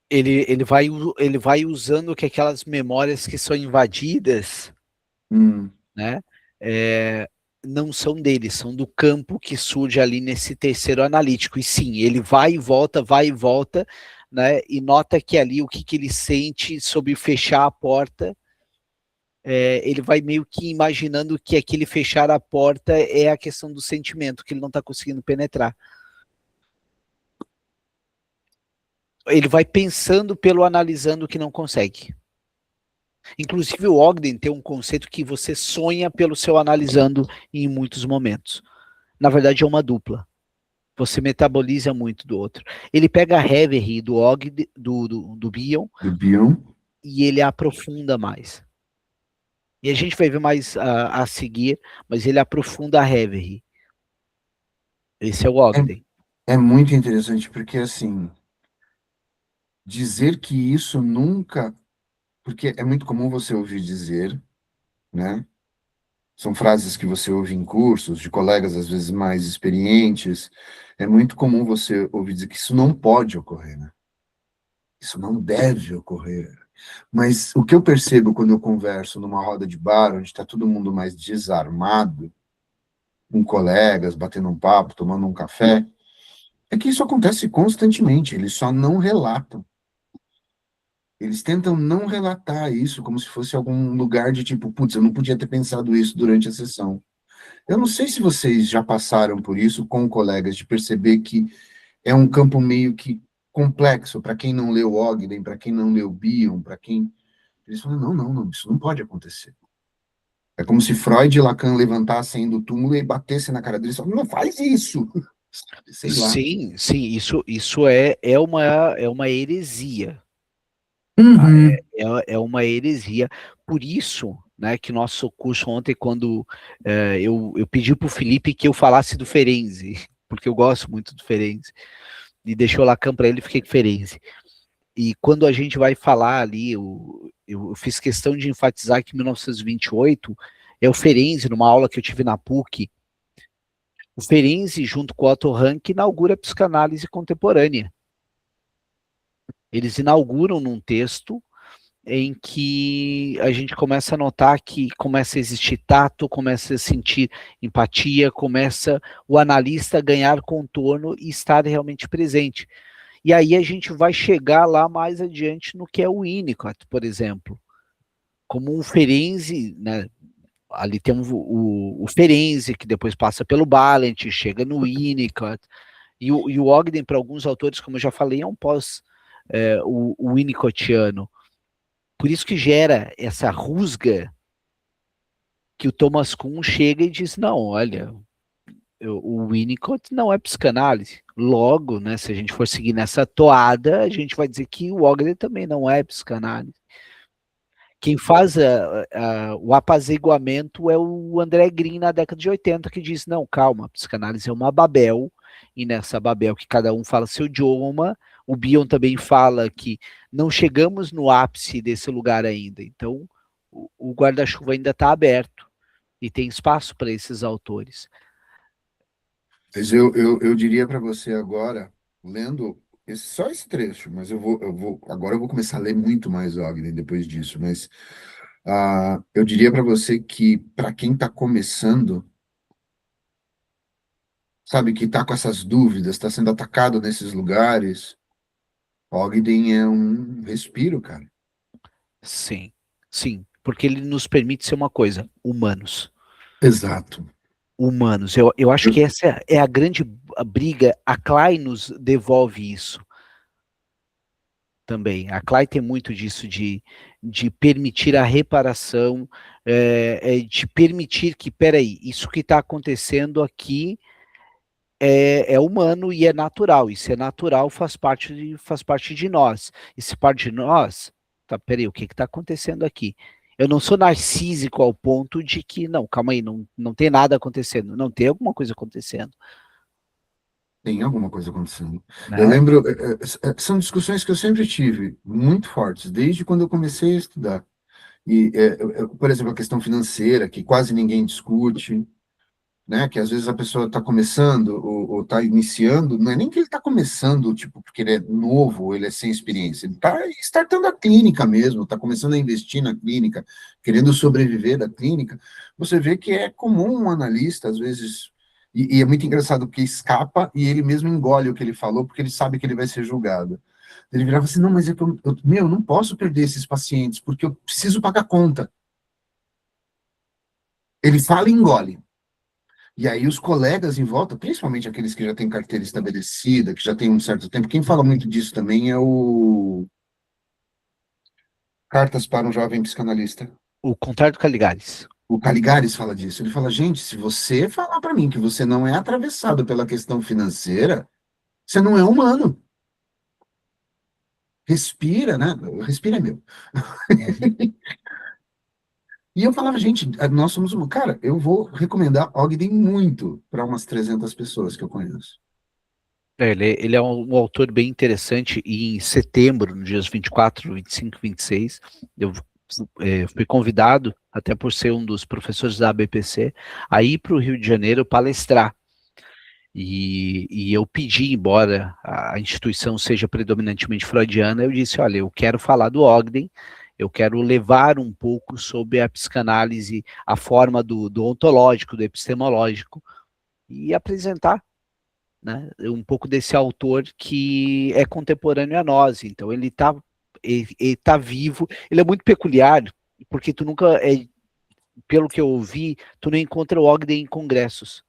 [SPEAKER 1] Ele vai usando que aquelas memórias que são invadidas, né, não são dele, são do campo que surge ali nesse terceiro analítico. E sim, ele vai e volta, né, e nota que ali o que ele sente sobre fechar a porta, ele vai meio que imaginando que aquele fechar a porta é a questão do sentimento, que ele não está conseguindo penetrar. Ele vai pensando pelo analisando que não consegue. Inclusive o Ogden tem um conceito que você sonha pelo seu analisando em muitos momentos. Na verdade é uma dupla. Você metaboliza muito do outro. Ele pega a reverie do Ogden, do Bion, e ele aprofunda mais. E a gente vai ver mais a seguir, mas ele aprofunda a reverie. Esse é o Ogden.
[SPEAKER 2] É muito interessante, porque assim, dizer que isso nunca... Porque é muito comum você ouvir dizer, né? São frases que você ouve em cursos, de colegas às vezes mais experientes. É muito comum você ouvir dizer que isso não pode ocorrer, né? Isso não deve ocorrer. Mas o que eu percebo quando eu converso numa roda de bar, onde está todo mundo mais desarmado, com colegas, batendo um papo, tomando um café, é que isso acontece constantemente, eles só não relatam. Eles tentam não relatar isso como se fosse algum lugar de tipo, putz, eu não podia ter pensado isso durante a sessão. Eu não sei se vocês já passaram por isso com colegas, de perceber que é um campo meio que complexo para quem não leu Ogden, para quem não leu Bion, para quem... Eles falam, não, isso não pode acontecer. É como se Freud e Lacan levantassem do túmulo e batessem na cara deles e falassem, não faz isso! Sei lá.
[SPEAKER 1] Sim, sim, isso é uma heresia. Tá?
[SPEAKER 2] Uhum.
[SPEAKER 1] É uma heresia. Por isso, né, que nosso curso ontem, quando eu pedi para o Felipe que eu falasse do Ferenczi, porque eu gosto muito do Ferenczi, e deixou o Lacan para ele, fiquei com Ferenczi. E quando a gente vai falar ali, eu fiz questão de enfatizar que em 1928 é o Ferenczi, numa aula que eu tive na PUC, o Ferenczi, junto com o Otto Rank, inaugura a psicanálise contemporânea. Eles inauguram num texto em que a gente começa a notar que começa a existir tato, começa a sentir empatia, começa o analista a ganhar contorno e estar realmente presente. E aí a gente vai chegar lá mais adiante no que é o Winnicott, por exemplo. Como um Ferenczi, né? Ali temos o Ferenczi, que depois passa pelo Balint, chega no Winnicott, e o Ogden, para alguns autores, como eu já falei, é um pós o Winnicottiano. Por isso que gera essa rusga que o Thomas Kuhn chega e diz, não, olha, o Winnicott não é psicanálise. Logo, né, se a gente for seguir nessa toada, a gente vai dizer que o Ogden também não é psicanálise. Quem faz o apaziguamento é o André Green na década de 80, que diz, não, calma, a psicanálise é uma Babel, e nessa Babel que cada um fala seu idioma, o Bion também fala que não chegamos no ápice desse lugar ainda, então o guarda-chuva ainda está aberto, e tem espaço para esses autores.
[SPEAKER 2] Mas eu diria para você agora, lendo só esse trecho, mas agora eu vou começar a ler muito mais Ogden depois disso, mas eu diria para você que, para quem está começando, sabe, que está com essas dúvidas, está sendo atacado nesses lugares, Ogden é um respiro, cara.
[SPEAKER 1] Sim, sim, porque ele nos permite ser uma coisa, humanos.
[SPEAKER 2] Exato.
[SPEAKER 1] Humanos. Eu acho que essa é a grande briga. A Klein nos devolve isso também. A Klein tem muito disso de permitir a reparação, de permitir que, peraí, isso que está acontecendo aqui é humano e é natural. E se é natural, faz parte de nós. E se parte de nós, tá, peraí, o que está acontecendo aqui? Eu não sou narcísico ao ponto de que, não, calma aí, não tem nada acontecendo. Não, tem alguma coisa acontecendo.
[SPEAKER 2] Tem alguma coisa acontecendo. Eu
[SPEAKER 1] Né?
[SPEAKER 2] lembro, são discussões que eu sempre tive, muito fortes, desde quando eu comecei a estudar. E, por exemplo, a questão financeira, que quase ninguém discute, né? Que às vezes a pessoa está começando ou está iniciando, não é nem que ele está começando, tipo, porque ele é novo, ou ele é sem experiência, ele está startando a clínica mesmo, está começando a investir na clínica, querendo sobreviver da clínica. Você vê que é comum um analista, às vezes, e é muito engraçado, porque escapa e ele mesmo engole o que ele falou, porque ele sabe que ele vai ser julgado. Ele virava assim, não, mas eu não posso perder esses pacientes, porque eu preciso pagar conta. Ele fala e engole. E aí os colegas em volta, principalmente aqueles que já têm carteira estabelecida, que já têm um certo tempo, quem fala muito disso também é o Cartas para um Jovem Psicanalista.
[SPEAKER 1] O contrário do Caligares.
[SPEAKER 2] O Caligares fala disso. Ele fala, gente, se você falar para mim que você não é atravessado pela questão financeira, você não é humano. Respira, né? Respira é meu. E eu falava, gente, nós somos um. Cara, eu vou recomendar Ogden muito para umas 300 pessoas que eu conheço.
[SPEAKER 1] Ele é um autor bem interessante, e em setembro, nos dias 24, 25, 26, eu fui convidado, até por ser um dos professores da ABPC, a ir para o Rio de Janeiro palestrar. E eu pedi, embora a instituição seja predominantemente freudiana, eu disse, olha, eu quero falar do Ogden, eu quero levar um pouco sobre a psicanálise, a forma do ontológico, do epistemológico, e apresentar, né, um pouco desse autor que é contemporâneo a nós. Então ele tá vivo, ele é muito peculiar, porque tu nunca, pelo que eu ouvi, tu não encontra o Ogden em congressos.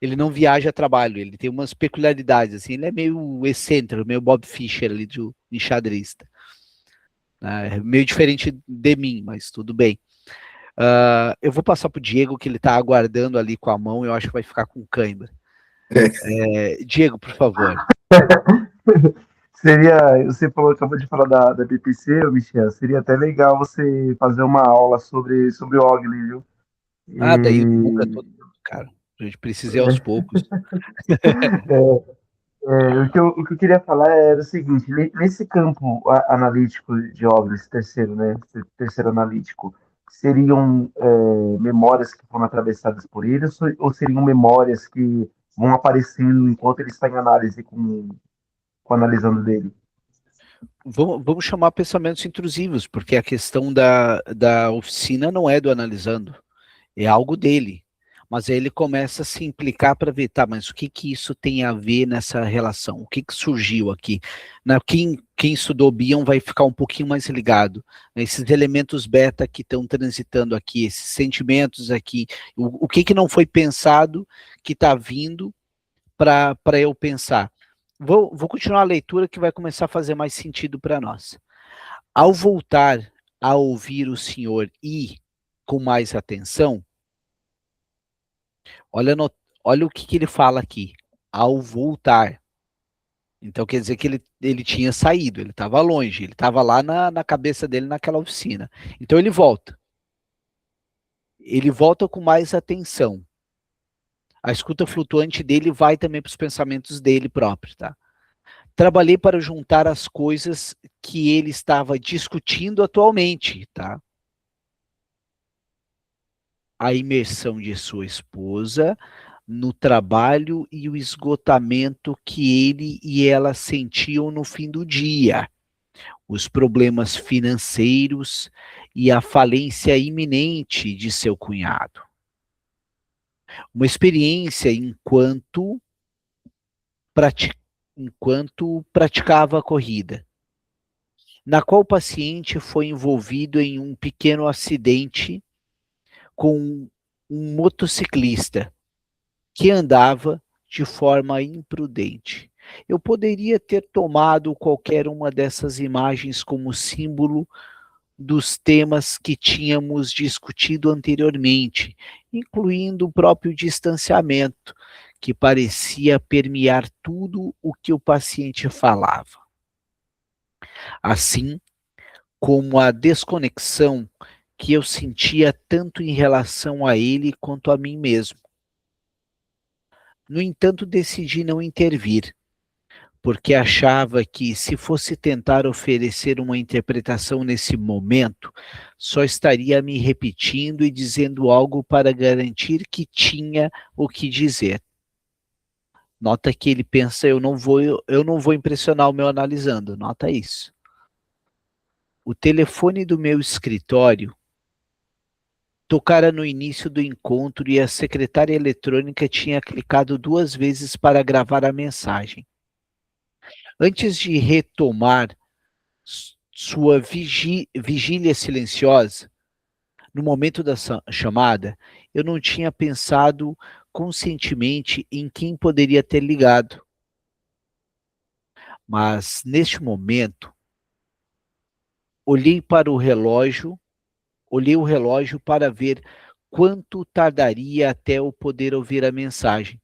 [SPEAKER 1] Ele não viaja a trabalho, ele tem umas peculiaridades, assim, ele é meio excêntrico, meio Bob Fischer ali do enxadrista. Né, meio diferente de mim, mas tudo bem. Eu vou passar para o Diego, que ele está aguardando ali com a mão, eu acho que vai ficar com cãibra. Diego, por favor.
[SPEAKER 4] Você falou, acabou de falar da BPC, Michel, seria até legal você fazer uma aula sobre o Ogli, viu?
[SPEAKER 1] Daí nunca todo mundo, cara. A gente precisa ir aos poucos.
[SPEAKER 4] O que eu queria falar era o seguinte, nesse campo analítico de Ogli, esse terceiro, né, esse terceiro analítico, seriam memórias que foram atravessadas por ele, ou seriam memórias que vão aparecendo enquanto ele está em análise com analisando dele?
[SPEAKER 1] Vamos chamar pensamentos intrusivos, porque a questão da oficina não é do analisando, é algo dele. Mas aí ele começa a se implicar para ver, tá, mas o que isso tem a ver nessa relação? O que surgiu aqui? Quem estudou Bion vai ficar um pouquinho mais ligado. Esses elementos beta que estão transitando aqui, esses sentimentos aqui, o que não foi pensado que está vindo para eu pensar. Vou continuar a leitura que vai começar a fazer mais sentido para nós. Ao voltar a ouvir o Senhor e com mais atenção, olha o que ele fala aqui. Ao voltar. Então quer dizer que ele tinha saído, ele estava longe, ele estava lá na cabeça dele naquela oficina. Então ele volta. Ele volta com mais atenção. A escuta flutuante dele vai também para os pensamentos dele próprio, tá? Trabalhei para juntar as coisas que ele estava discutindo atualmente, tá? A imersão de sua esposa no trabalho e o esgotamento que ele e ela sentiam no fim do dia, os problemas financeiros e a falência iminente de seu cunhado. Uma experiência enquanto praticava a corrida, na qual o paciente foi envolvido em um pequeno acidente com um motociclista que andava de forma imprudente. Eu poderia ter tomado qualquer uma dessas imagens como símbolo dos temas que tínhamos discutido anteriormente, incluindo o próprio distanciamento, que parecia permear tudo o que o paciente falava. Assim como a desconexão que eu sentia tanto em relação a ele quanto a mim mesmo. No entanto, decidi não intervir, porque achava que, se fosse tentar oferecer uma interpretação nesse momento, só estaria me repetindo e dizendo algo para garantir que tinha o que dizer. Nota que ele pensa, eu não vou impressionar o meu analisando, nota isso. O telefone do meu escritório tocara no início do encontro e a secretária eletrônica tinha clicado 2 vezes para gravar a mensagem. Antes de retomar sua vigília silenciosa, no momento da chamada, eu não tinha pensado conscientemente em quem poderia ter ligado. Mas, neste momento, olhei o relógio para ver quanto tardaria até eu poder ouvir a mensagem.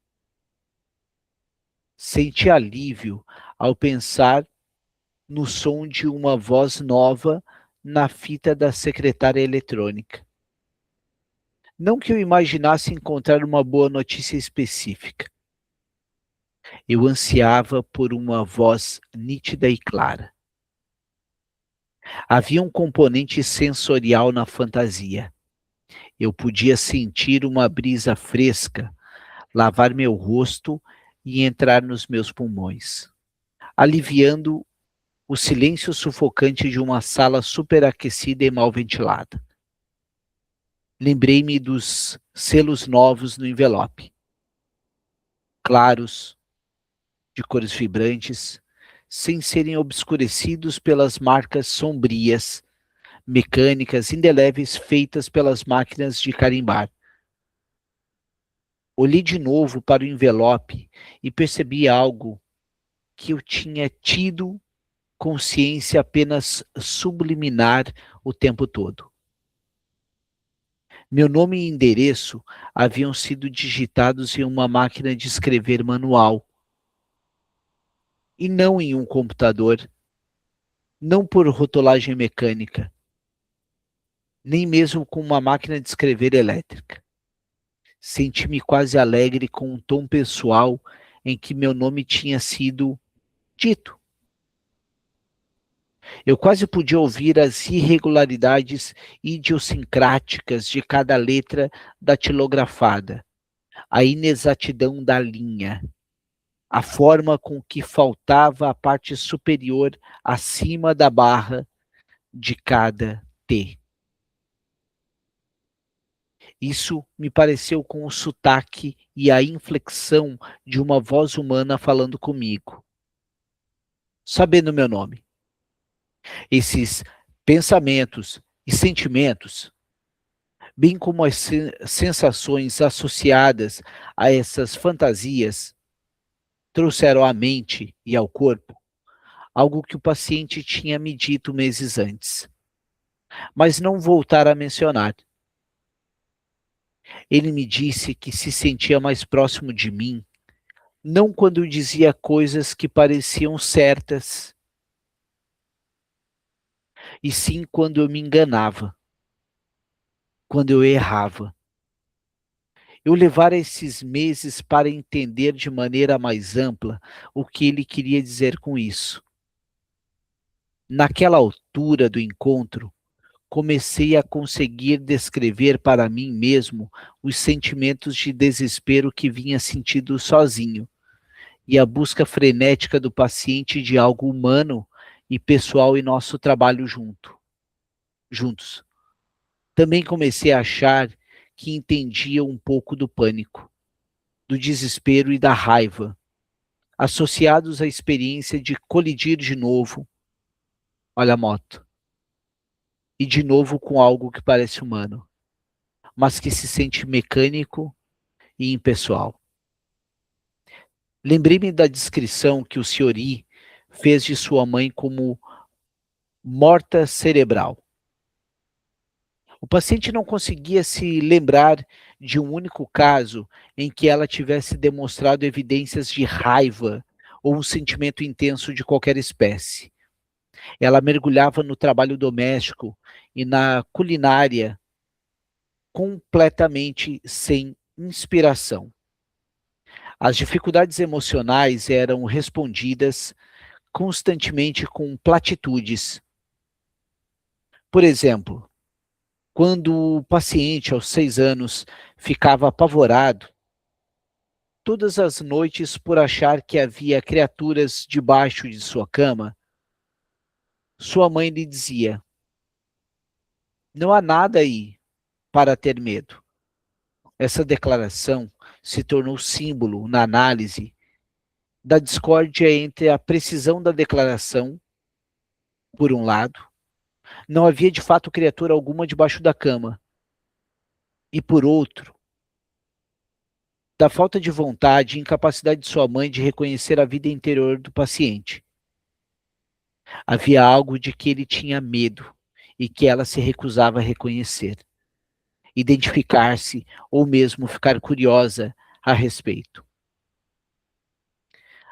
[SPEAKER 1] Senti alívio ao pensar no som de uma voz nova na fita da secretária eletrônica. Não que eu imaginasse encontrar uma boa notícia específica. Eu ansiava por uma voz nítida e clara. Havia um componente sensorial na fantasia. Eu podia sentir uma brisa fresca lavar meu rosto e entrar nos meus pulmões, aliviando o silêncio sufocante de uma sala superaquecida e mal ventilada. Lembrei-me dos selos novos no envelope, claros, de cores vibrantes, sem serem obscurecidos pelas marcas sombrias, mecânicas, indeléveis feitas pelas máquinas de carimbar. Olhei de novo para o envelope e percebi algo que eu tinha tido consciência apenas subliminar o tempo todo. Meu nome e endereço haviam sido digitados em uma máquina de escrever manual, e não em um computador, não por rotulagem mecânica, nem mesmo com uma máquina de escrever elétrica. Senti-me quase alegre com um tom pessoal em que meu nome tinha sido dito. Eu quase podia ouvir as irregularidades idiosincráticas de cada letra datilografada, a inexatidão da linha, a forma com que faltava a parte superior acima da barra de cada T. Isso me pareceu com o sotaque e a inflexão de uma voz humana falando comigo, sabendo meu nome. Esses pensamentos e sentimentos, bem como as sensações associadas a essas fantasias, trouxeram à mente e ao corpo algo que o paciente tinha me dito meses antes, mas não voltara a mencionar. Ele me disse que se sentia mais próximo de mim, não quando eu dizia coisas que pareciam certas, e sim quando eu me enganava, quando eu errava. Eu levara esses meses para entender de maneira mais ampla o que ele queria dizer com isso. Naquela altura do encontro, comecei a conseguir descrever para mim mesmo os sentimentos de desespero que vinha sentindo sozinho e a busca frenética do paciente de algo humano e pessoal em nosso trabalho juntos. Também comecei a achar que entendia um pouco do pânico, do desespero e da raiva, associados à experiência de colidir de novo, olha a moto, e de novo com algo que parece humano, mas que se sente mecânico e impessoal. Lembrei-me da descrição que o Sr. I fez de sua mãe como morta cerebral. O paciente não conseguia se lembrar de um único caso em que ela tivesse demonstrado evidências de raiva ou um sentimento intenso de qualquer espécie. Ela mergulhava no trabalho doméstico e na culinária completamente sem inspiração. As dificuldades emocionais eram respondidas constantemente com platitudes. Por exemplo, quando o paciente, aos 6 anos, ficava apavorado, todas as noites por achar que havia criaturas debaixo de sua cama, sua mãe lhe dizia: não há nada aí para ter medo. Essa declaração se tornou símbolo, na análise, da discórdia entre a precisão da declaração, por um lado, não havia de fato criatura alguma debaixo da cama, e por outro, da falta de vontade e incapacidade de sua mãe de reconhecer a vida interior do paciente. Havia algo de que ele tinha medo e que ela se recusava a reconhecer, identificar-se ou mesmo ficar curiosa a respeito.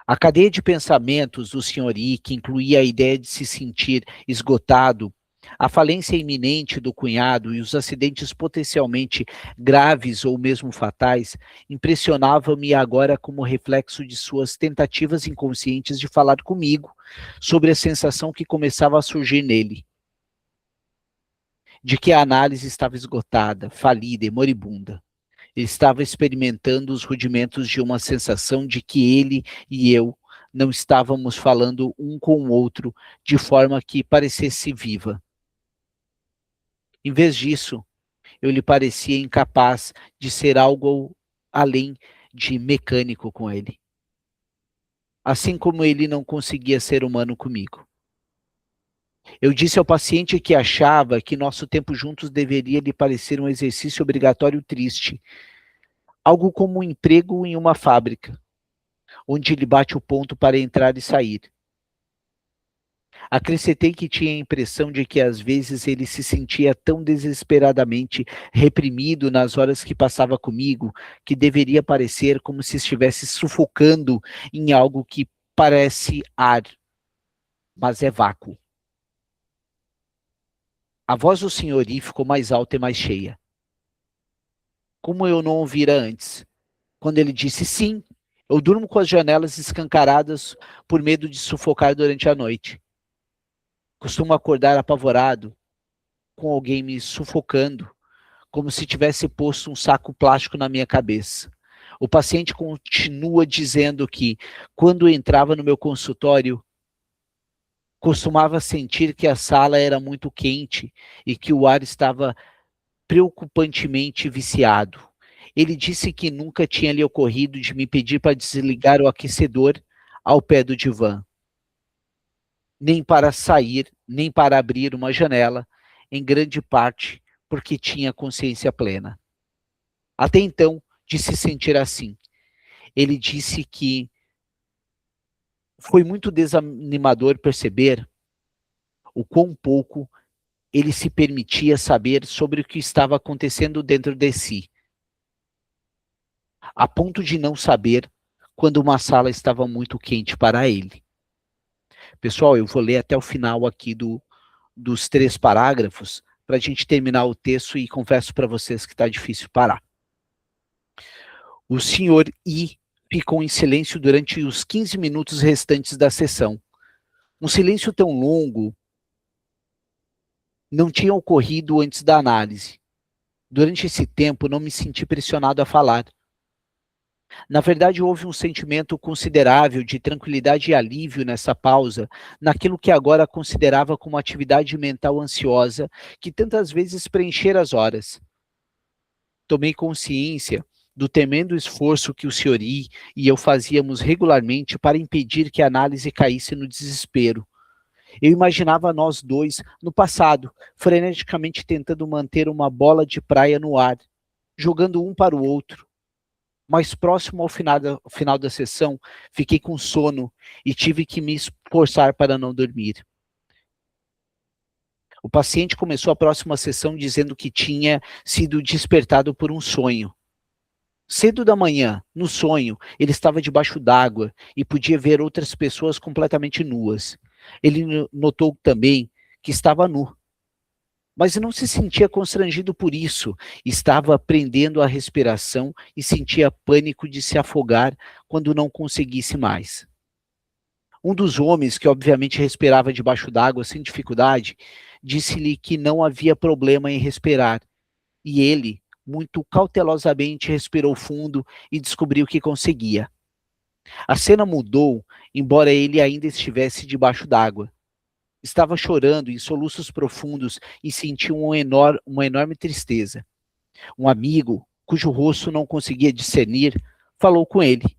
[SPEAKER 1] A cadeia de pensamentos do Sr. I, que incluía a ideia de se sentir esgotado, a falência iminente do cunhado e os acidentes potencialmente graves ou mesmo fatais, impressionavam-me agora como reflexo de suas tentativas inconscientes de falar comigo sobre a sensação que começava a surgir nele, de que a análise estava esgotada, falida e moribunda. Ele estava experimentando os rudimentos de uma sensação de que ele e eu não estávamos falando um com o outro de forma que parecesse viva. Em vez disso, eu lhe parecia incapaz de ser algo além de mecânico com ele. Assim como ele não conseguia ser humano comigo. Eu disse ao paciente que achava que nosso tempo juntos deveria lhe parecer um exercício obrigatório triste, algo como um emprego em uma fábrica, onde ele bate o ponto para entrar e sair. Acrescentei que tinha a impressão de que às vezes ele se sentia tão desesperadamente reprimido nas horas que passava comigo, que deveria parecer como se estivesse sufocando em algo que parece ar, mas é vácuo. A voz do senhor I ficou mais alta e mais cheia. Como eu não ouvira antes, quando ele disse sim, eu durmo com as janelas escancaradas por medo de sufocar durante a noite. Costumo acordar apavorado, com alguém me sufocando, como se tivesse posto um saco plástico na minha cabeça. O paciente continua dizendo que, quando entrava no meu consultório, costumava sentir que a sala era muito quente e que o ar estava preocupantemente viciado. Ele disse que nunca tinha lhe ocorrido de me pedir para desligar o aquecedor ao pé do divã, nem para sair, nem para abrir uma janela, em grande parte porque tinha consciência plena. Até então, de se sentir assim. Ele disse que foi muito desanimador perceber o quão pouco ele se permitia saber sobre o que estava acontecendo dentro de si, a ponto de não saber quando uma sala estava muito quente para ele. Pessoal, eu vou ler até o final aqui dos 3 parágrafos, para a gente terminar o texto, e confesso para vocês que está difícil parar. O senhor I ficou em silêncio durante os 15 minutos restantes da sessão. Um silêncio tão longo não tinha ocorrido antes da análise. Durante esse tempo, não me senti pressionado a falar. Na verdade, houve um sentimento considerável de tranquilidade e alívio nessa pausa, naquilo que agora considerava como atividade mental ansiosa, que tantas vezes preenchera as horas. Tomei consciência do tremendo esforço que o Sr. I e eu fazíamos regularmente para impedir que a análise caísse no desespero. Eu imaginava nós dois, no passado, freneticamente tentando manter uma bola de praia no ar, jogando um para o outro. Mais próximo ao final da sessão, fiquei com sono e tive que me esforçar para não dormir. O paciente começou a próxima sessão dizendo que tinha sido despertado por um sonho. Cedo da manhã, no sonho, ele estava debaixo d'água e podia ver outras pessoas completamente nuas. Ele notou também que estava nu, mas não se sentia constrangido por isso. Estava prendendo a respiração e sentia pânico de se afogar quando não conseguisse mais. Um dos homens, que obviamente respirava debaixo d'água sem dificuldade, disse-lhe que não havia problema em respirar, e ele, muito cautelosamente, respirou fundo e descobriu que conseguia. A cena mudou, embora ele ainda estivesse debaixo d'água. Estava chorando em soluços profundos e sentiu uma enorme tristeza. Um amigo, cujo rosto não conseguia discernir, falou com ele.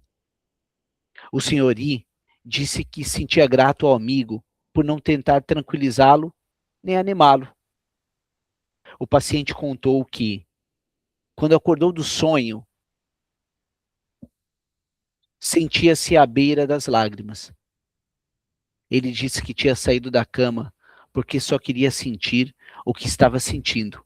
[SPEAKER 1] O Sr. I disse que sentia grato ao amigo por não tentar tranquilizá-lo nem animá-lo. O paciente contou que, quando acordou do sonho, sentia-se à beira das lágrimas. Ele disse que tinha saído da cama porque só queria sentir o que estava sentindo.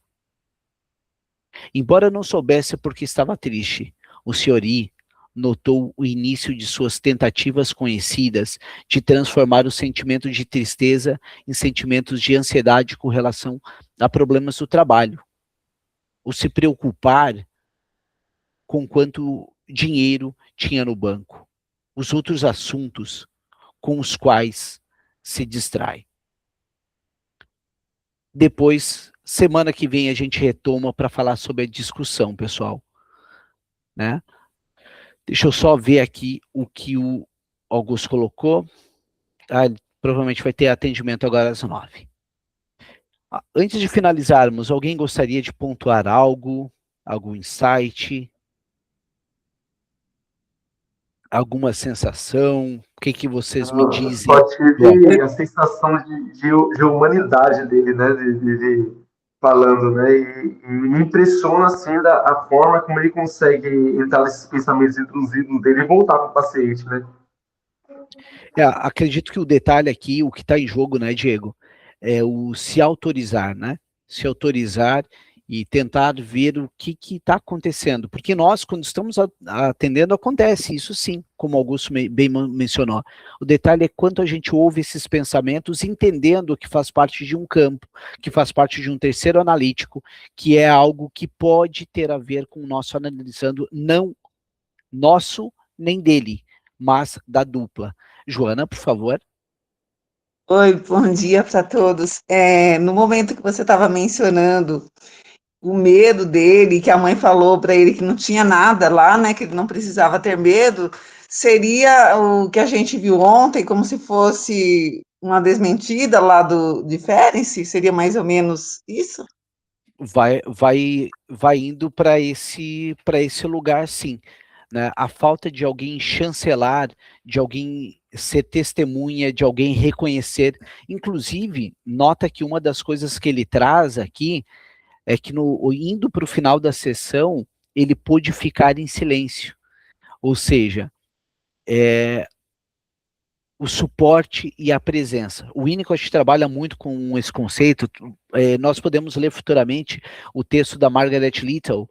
[SPEAKER 1] Embora não soubesse por que estava triste, o Sr. I notou o início de suas tentativas conhecidas de transformar o sentimento de tristeza em sentimentos de ansiedade com relação a problemas do trabalho. O se preocupar com quanto dinheiro tinha no banco. Os outros assuntos com os quais se distrai. Depois, semana que vem, a gente retoma para falar sobre a discussão, pessoal. Né? Deixa eu só ver aqui o que o Augusto colocou. Provavelmente vai ter atendimento agora às 9. Antes de finalizarmos, alguém gostaria de pontuar algo? Algum insight? Alguma sensação? O que vocês me dizem?
[SPEAKER 4] Só tive a sensação de humanidade dele, né? De falando, né? E me impressiona, assim, a forma como ele consegue entrar nesses pensamentos intrusidos dele e voltar para o paciente, né?
[SPEAKER 1] Acredito que o detalhe aqui, o que está em jogo, né, Diego, é o se autorizar, né? Se autorizar e tentar ver o que está acontecendo. Porque nós, quando estamos atendendo, acontece isso sim, como o Augusto bem mencionou. O detalhe é quanto a gente ouve esses pensamentos, entendendo que faz parte de um campo, que faz parte de um terceiro analítico, que é algo que pode ter a ver com o nosso analisando, não nosso nem dele, mas da dupla. Joana, por favor.
[SPEAKER 5] Oi, bom dia para todos. No momento que você estava mencionando o medo dele, que a mãe falou para ele que não tinha nada lá, né, que ele não precisava ter medo, seria o que a gente viu ontem, como se fosse uma desmentida lá de Ferenczi? Seria mais ou menos isso?
[SPEAKER 1] Vai indo para esse lugar, sim. Né? A falta de alguém chancelar, de alguém ser testemunha, de alguém reconhecer. Inclusive, nota que uma das coisas que ele traz aqui é que indo para o final da sessão, ele pôde ficar em silêncio. Ou seja, o suporte e a presença. O Winnicott trabalha muito com esse conceito. Nós podemos ler futuramente o texto da Margaret Little,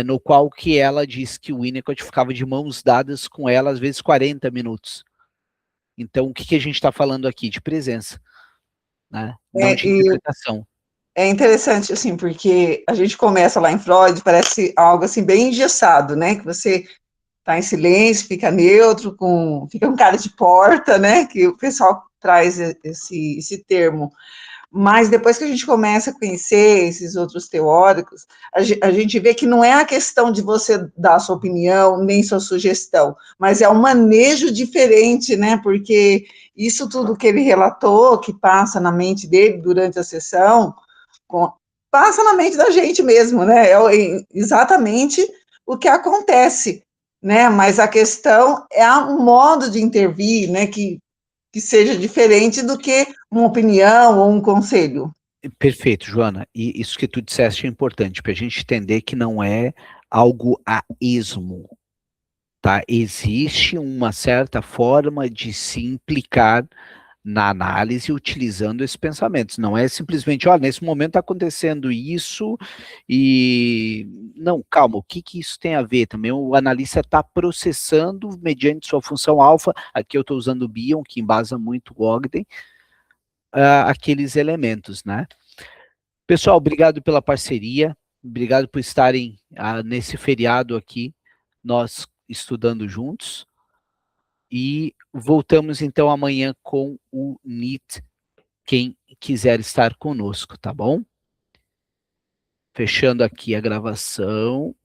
[SPEAKER 1] no qual que ela diz que o Winnicott ficava de mãos dadas com ela, às vezes 40 minutos. Então, o que a gente está falando aqui? De presença, né? Não de interpretação.
[SPEAKER 5] É interessante, assim, porque a gente começa lá em Freud, parece algo, assim, bem engessado, né? Que você tá em silêncio, fica neutro, fica com cara de porta, né? Que o pessoal traz esse termo. Mas depois que a gente começa a conhecer esses outros teóricos, a gente vê que não é a questão de você dar a sua opinião, nem sua sugestão, mas é um manejo diferente, né? Porque isso tudo que ele relatou, que passa na mente dele durante a sessão, passa na mente da gente mesmo, né? É exatamente o que acontece, né? Mas a questão é um modo de intervir, né? Que seja diferente do que uma opinião ou um conselho.
[SPEAKER 1] Perfeito, Joana. E isso que tu disseste é importante, para a gente entender que não é algo a esmo, tá? Existe uma certa forma de se implicar na análise utilizando esses pensamentos. Não é simplesmente, olha, nesse momento está acontecendo isso e... Não, calma, o que isso tem a ver? Também o analista está processando mediante sua função alfa, aqui eu estou usando o Bion, que embasa muito o Ogden, aqueles elementos, né? Pessoal, obrigado pela parceria, obrigado por estarem nesse feriado aqui, nós estudando juntos, e voltamos então amanhã com o NEET, quem quiser estar conosco, tá bom? Fechando aqui a gravação.